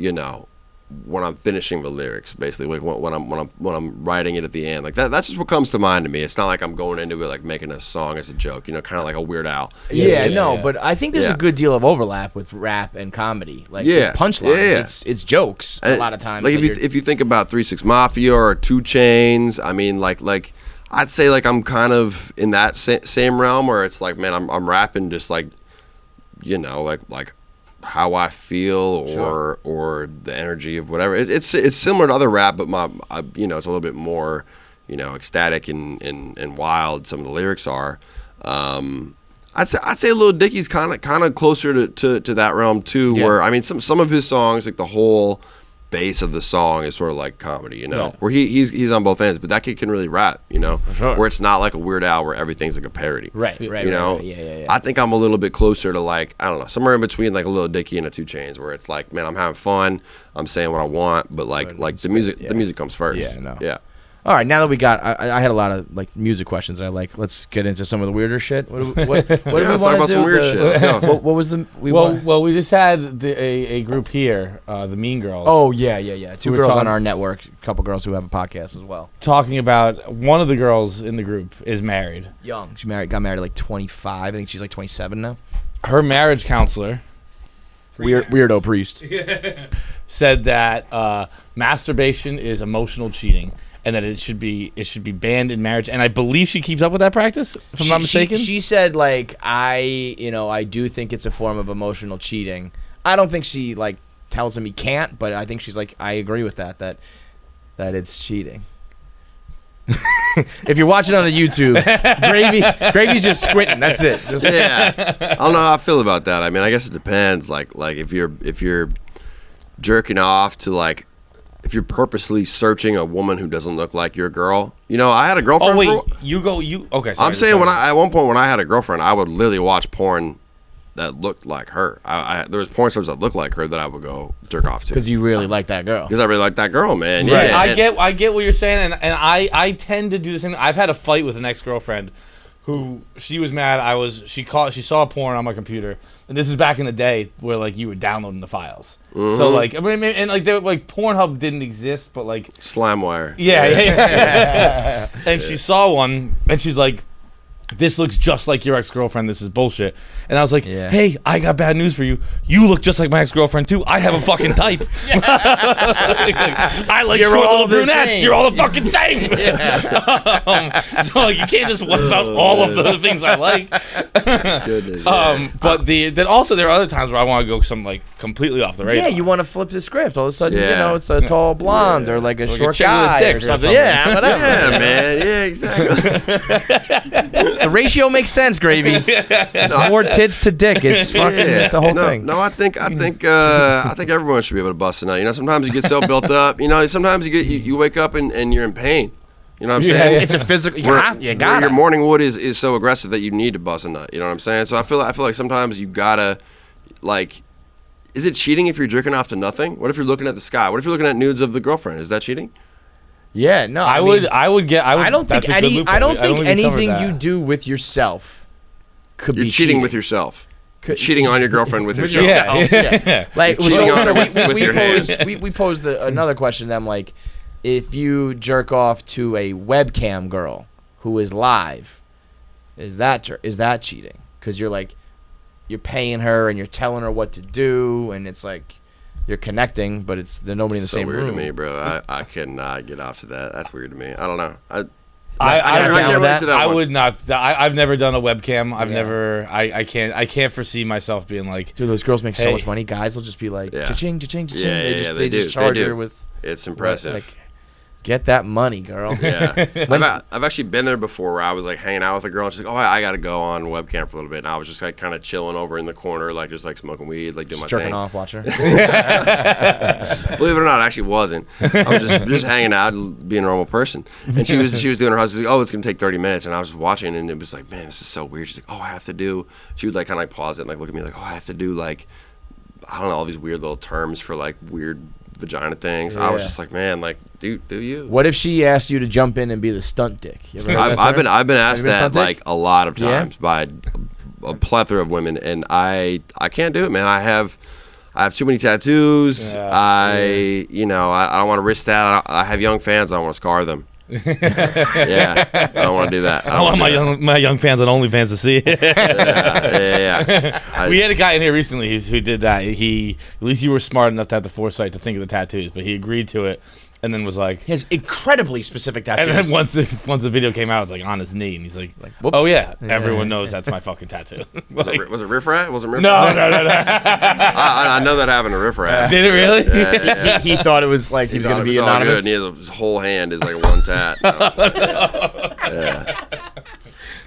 when I'm finishing the lyrics, basically, like when I'm writing it at the end, like that's just what comes to mind to me. It's not like I'm going into it like making a song as a joke, kind of like a Weird Al. But I think there's a good deal of overlap with rap and comedy. Like it's punchlines, it's jokes a lot of times. Like if you think about 3 6 Mafia or 2 Chainz, I mean, like I'd say like I'm kind of in that same realm where it's like, man, I'm rapping just like like how I feel or the energy of whatever. It's similar to other rap, but it's a little bit more ecstatic and wild. Some of the lyrics are. I'd say Lil Dicky's kind of closer to that realm too. Where I mean some of his songs, like the whole base of the song is sort of like comedy, where he's on both ends, but that kid can really rap, where it's not like a Weird Al where everything's like a parody, right. Yeah. I think I'm a little bit closer to like, I don't know, somewhere in between like a Lil Dicky and a 2 Chainz, where it's like, man, I'm having fun, I'm saying what I want, but like the music comes first. Yeah. All right, now that we got, I had a lot of like music questions. Let's get into some of the weirder shit. What do we want to do? Some weird shit. Let's go. What was the? Well, we just had a group here, the Mean Girls. Oh yeah. Two girls on our network, a couple girls who have a podcast as well. Talking about one of the girls in the group is married. Young, she got married at like 25. I think she's like 27 now. Her marriage counselor, weirdo priest, said that masturbation is emotional cheating, and that it should be banned in marriage. And I believe she keeps up with that practice, if I'm not mistaken. She said, like, I do think it's a form of emotional cheating. I don't think she like tells him he can't, but I think she's like, I agree with that it's cheating. If you're watching on the YouTube, Gravy's just squinting. That's it. I don't know how I feel about that. I mean, I guess it depends. Like if you're jerking off to like, if you're purposely searching a woman who doesn't look like your girl, I had a girlfriend. Oh wait, okay. Sorry, I'm saying at one point when I had a girlfriend, I would literally watch porn that looked like her. There was porn stars that looked like her that I would go jerk off to. Because you really like that girl. Because I really like that girl, man. Right. Yeah, I get what you're saying, and I tend to do the same. I've had a fight with an ex-girlfriend who she was mad. She saw porn on my computer, and this is back in the day where like you were downloading the files. So like I mean, and like Pornhub didn't exist, but like SlamWire. Yeah. And she saw one, and she's like, "This looks just like your ex-girlfriend. This is bullshit." And I was like, "Hey, I got bad news for you. You look just like my ex-girlfriend too. I have a fucking type. I like short little brunettes. You're all the fucking same." So like, you can't just wipe out all of the things I like. Goodness. But then also there are other times where I want to go some like completely off the radar. Yeah, you want to flip the script. All of a sudden, you know, it's a tall blonde or like a short chick with a guy dick or or something. something. Yeah, whatever. Yeah, man. Yeah, exactly. The ratio makes sense, Gravy. It's more tits to dick. It's fucking. It's a whole thing. No, I think everyone should be able to bust a nut. You know, sometimes you get so built up. You know, sometimes you wake up and you're in pain. You know what I'm saying? It's a physical. You got your morning wood is so aggressive that you need to bust a nut. You know what I'm saying? So I feel like sometimes you gotta like. Is it cheating if you're jerking off to nothing? What if you're looking at the sky? What if you're looking at nudes of the girlfriend? Is that cheating? Yeah, no. I don't think anything you do with yourself could You're be cheating with yourself. Cheating on your girlfriend with yourself. Yeah. Like cheating on her with your hands. We posed another question to them, like, if you jerk off to a webcam girl who is live, is that cheating? Because you're paying her and you're telling her what to do, and it's like you're connecting, but there's nobody in the same room. So weird to me, bro. I cannot get off to that. That's weird to me. I don't know. I would not. I've never done a webcam. I've never. I can't foresee myself being like. Dude, those girls make so much money. Guys will just be like, cha-ching, cha-ching, cha-ching. They just charge her with. It's impressive. Like, get that money, girl. Yeah. I've actually been there before where I was like hanging out with a girl and she's like, "Oh, I got to go on webcam for a little bit." And I was just like kind of chilling over in the corner, like just like smoking weed, like doing my thing. Jerking off, watch her. Believe it or not, I actually wasn't. I was just hanging out, being a normal person. And she was doing her house. She was like, "Oh, it's gonna take 30 minutes." And I was just watching, and it was like, "Man, this is so weird." She's like, "Oh, I have to do." She would like kind of like pause it and like look at me like, "Oh, I have to do like, I don't know, all these weird little terms for like weird vagina things." I was just like, man, like, do you? What if she asked you to jump in and be the stunt dick? I've been asked that like a lot of times by a plethora of women, and I can't do it, man. I have too many tattoos. I don't want to risk that. I have young fans. I don't want to scar them. I don't want to do that. I want my young fans on OnlyFans to see it. We had a guy in here recently who did that. At least you were smart enough to have the foresight to think of the tattoos, but he agreed to it, and then was like, he has incredibly specific tattoos. And then once the video came out, it was like on his knee, and he's like whoops. "Oh yeah, everyone knows that's my fucking tattoo." Was it Riff Rat? Was it Riff No. I know that happened to Riff Rat. Did it really? Yeah. He thought it was like he was going to be anonymous. Good, and his whole hand is like one tat.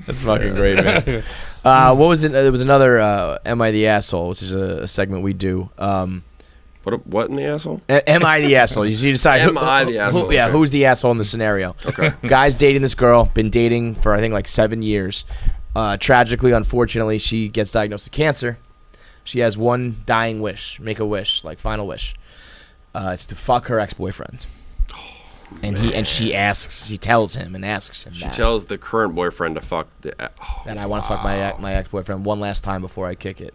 That's fucking great, man. What was it? There was another "Am I the Asshole?" which is a segment we do. What in the asshole? Am I the asshole? You decide. Am I the asshole? Yeah, who's the asshole in the scenario? Okay. Guy's dating this girl, been dating for I think like 7 years. Tragically, unfortunately, she gets diagnosed with cancer. She has one dying wish, make a wish, like final wish. It's to fuck her ex-boyfriend. She tells him and asks him. She tells the current boyfriend to fuck that I want to fuck my ex-boyfriend one last time before I kick it.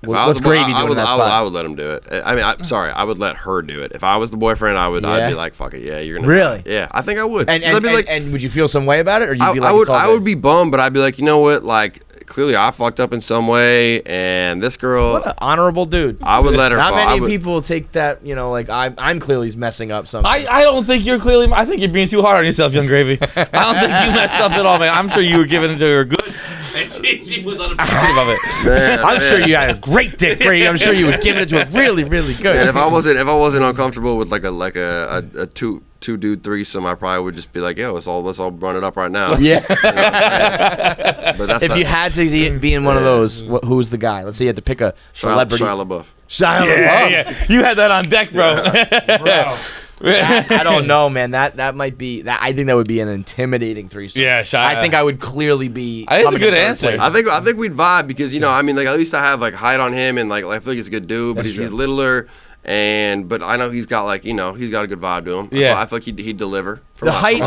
What's Gravy doing in that spot? I would let him do it. I mean, I would let her do it. If I was the boyfriend, I'd be like, fuck it, yeah, you're gonna. Really? Yeah, I think I would. And would you feel some way about it, or you'd be like, I would be bummed, but I'd be like, you know what, like. Clearly, I fucked up in some way, and this girl. What an honorable dude. I would let her. Not many people take that. Like I'm clearly messing up something. I don't think you're clearly. I think you're being too hard on yourself, Young Gravy. I don't think you messed up at all, man. I'm sure you were giving it to her good, and she was unappreciative of it. Man, I'm sure you had a great dick, Gravy. I'm sure you were giving it to her really, really good. Man, if I wasn't uncomfortable with like a two dude threesome, I probably would just be like, "Yo, let's all run it up right now." Yeah. You know but that's if you had to be in one of those, who's the guy? Let's say you had to pick a celebrity. Shia LaBeouf. Shia LaBeouf. Yeah. You had that on deck, bro. Bro. I don't know, man. That might be that. I think that would be an intimidating threesome. Yeah, Shia. I think I would clearly be. That's a good answer. I think we'd vibe because I mean, like at least I have like height on him, and like I feel like he's a good dude, but he's littler. But I know he's got like he's got a good vibe to him. Yeah. I feel like he'd deliver. The height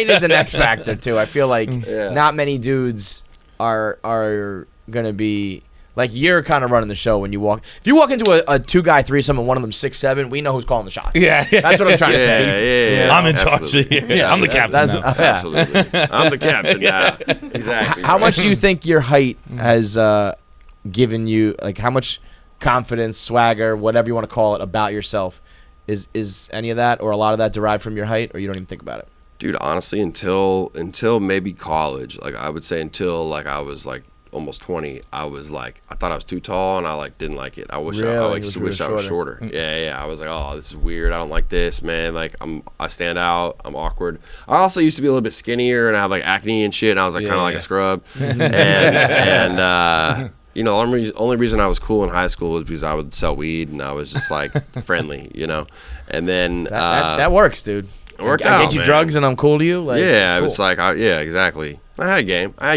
is an X factor too. I feel like not many dudes are gonna be like you're kind of running the show when you walk. If you walk into a 2-guy threesome and one of them 6'7", we know who's calling the shots. Yeah. That's what I'm trying to say. Yeah. I'm in charge. Yeah, I'm the captain now. Absolutely. I'm the captain now. Exactly. How much do you think your height has given you? Like how much confidence, swagger, whatever you want to call it, about yourself? Is any of that or a lot of that derived from your height, or you don't even think about it? Dude, honestly, until maybe college, like I would say until like I was like almost 20, I was like I thought I was too tall and I like didn't like it. I wish I was shorter. Yeah. I was like, oh, this is weird. I don't like this, man. Like I stand out. I'm awkward. I also used to be a little bit skinnier and I have like acne and shit. And I was like kind of like a scrub. and the only reason I was cool in high school was because I would sell weed and I was just like friendly, And then that works, dude. It worked I out, get you man. drugs and I'm cool to you. Like, yeah, cool. it was like, exactly. I had game. I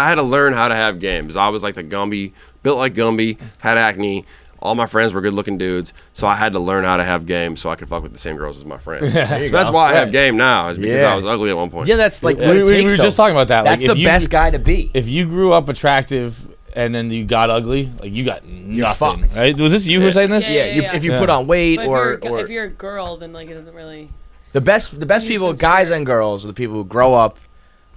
had to learn how to have games. I was like the Gumby, built like Gumby, had acne. All my friends were good-looking dudes, so I had to learn how to have game so I could fuck with the same girls as my friends. So that's why I have game now, is because I was ugly at one point. Yeah, that's like we were just talking about that. That's like, the best guy to be. If you grew up attractive and then you got ugly, like you got nothing. fucked. Right? Was this you who was saying this? Yeah. If you put on weight But or if you're a girl, then like it doesn't really. the best people, guys and girls, are the people who grow up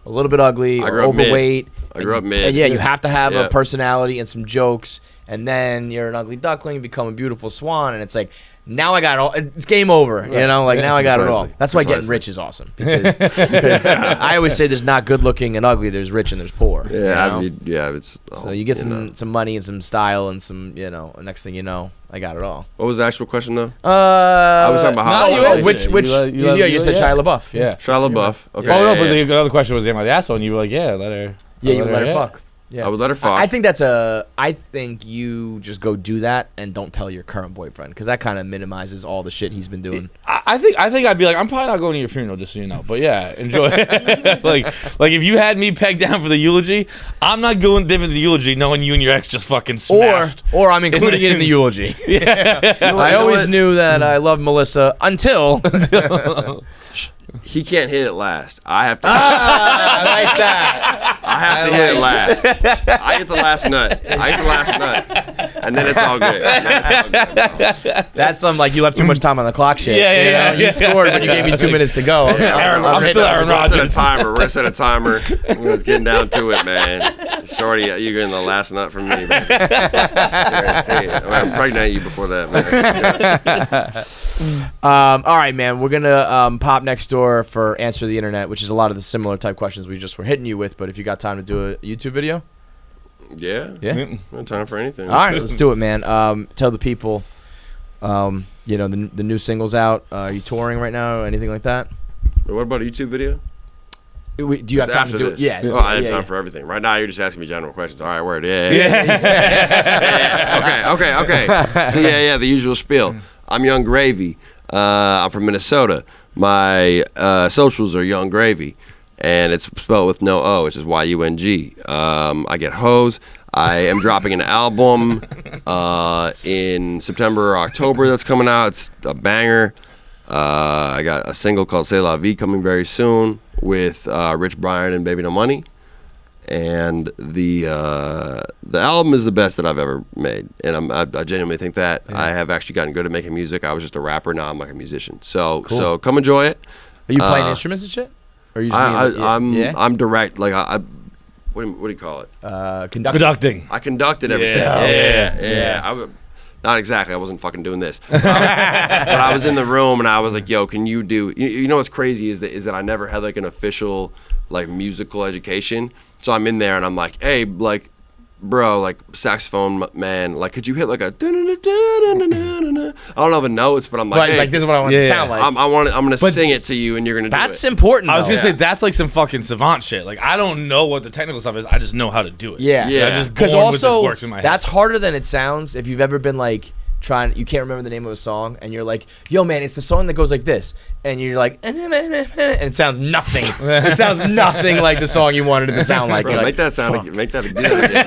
a little bit ugly or overweight. I grew up mid. And you have to have a personality and some jokes, and then you're an ugly duckling, become a beautiful swan, and it's like, now I got it all. It's game over, now I got it all. That's why getting rich is awesome, because I always say there's not good looking and ugly, there's rich and there's poor. It's so you get some money and some style and some, next thing you know, I got it all. What was the actual question though? I was talking about how you said Shia LaBeouf. Yeah. Shia LaBeouf. Okay. Oh no, but the other question was, am I the asshole? And you were like, yeah, let her. Yeah, you let her fuck. Yeah. I would let her fuck. I think you just go do that and don't tell your current boyfriend, because that kind of minimizes all the shit he's been doing. I think I'd be like, I'm probably not going to your funeral, just so you know. But yeah, enjoy. like if you had me pegged down for the eulogy, I'm not going to the eulogy knowing you and your ex just fucking smashed. Or I'm including it in the eulogy. I always knew that I loved Melissa until. He can't hit it last. I have to. I like that. I have to hit it last. I hit the last nut. And then it's all good. That's something like you left too much time on the clock shit. Yeah. You scored when you gave me 2 minutes to go. I'm still Aaron Rodgers. We're gonna set a timer. Let's get down to it, man. Shorty, you're getting the last nut from me, man. I'm pregnant you before that, man. All right, man. We're gonna pop next door for Answer the Internet, which is a lot of the similar type questions we just were hitting you with. But if you got time to do a YouTube video, no time for anything. All right, let's do it, man. Tell the people, the new single's out. Are you touring right now? Anything like that? What about a YouTube video? Do you have time to do it? Yeah. Oh, I have time for everything. Right now, you're just asking me general questions. All right, word. Yeah. Okay. So the usual spiel. I'm Young Gravy. I'm from Minnesota. My socials are Young Gravy, and it's spelled with no O, which is Y-U-N-G. I get hoes. I am dropping an album in September or October that's coming out. It's a banger. I got a single called C'est La Vie coming very soon with Rich Brian and Baby No Money. And the album is the best that I've ever made, and I genuinely think that. I have actually gotten good at making music. I was just a rapper, now I'm like a musician. So come enjoy it. Are you playing instruments and shit? Or are you just I'm direct. Like what do you call it? Conducting. I conducted everything. Yeah. Not exactly. I wasn't fucking doing this. But I was in the room and I was like, yo, can you do? You know what's crazy is that I never had like an official like musical education. So I'm in there and I'm like, hey, like, bro, like saxophone man, like, could you hit like a? I don't know the notes, but I'm like, hey, like this is what I want to sound like. I'm gonna sing it to you, and you're gonna do it. That's important. I was gonna say that's like some fucking savant shit. Like I don't know what the technical stuff is. I just know how to do it. Yeah. Because also that's harder than it sounds. If you've ever been like you can't remember the name of a song, and you're like, yo, man, it's the song that goes like this. And you're like, and it sounds nothing. It sounds nothing like the song you wanted it to sound like. Bro, You're make like, that a good idea.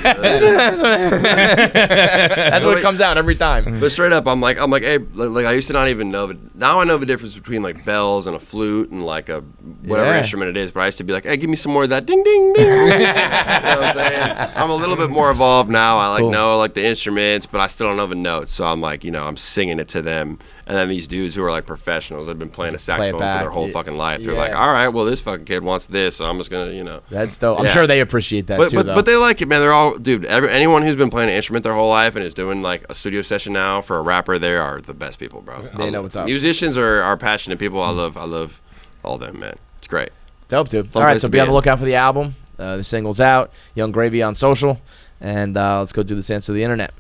that's what it comes out every time. But straight up, I'm like, hey, like I used to not even know. Now I know the difference between like bells and a flute and like a whatever instrument it is. But I used to be like, hey, give me some more of that ding ding ding. You know what I'm saying? I'm a little bit more evolved now. I like know like the instruments, but I still don't know the notes. So I'm like, I'm singing it to them. And then these dudes who are like professionals, have been playing a saxophone for their whole fucking life. They're like, all right, well, this fucking kid wants this, so I'm just gonna, That's dope. I'm sure they appreciate that too. But they like it, man. They're all, dude. Anyone who's been playing an instrument their whole life and is doing like a studio session now for a rapper, they are the best people, bro. They know what's up. Musicians are passionate people. I love all them, man. It's great. Dope, dude. All right, so be on the lookout for the album. The single's out. Young Gravy on social, and let's go do this answer the internet.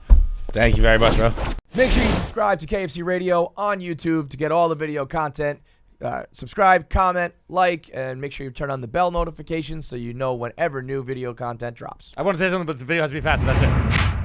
Thank you very much, bro. Make sure you subscribe to KFC Radio on YouTube to get all the video content. Subscribe, comment, like, and make sure you turn on the bell notifications so you know whenever new video content drops. I want to say something, but the video has to be faster. That's it.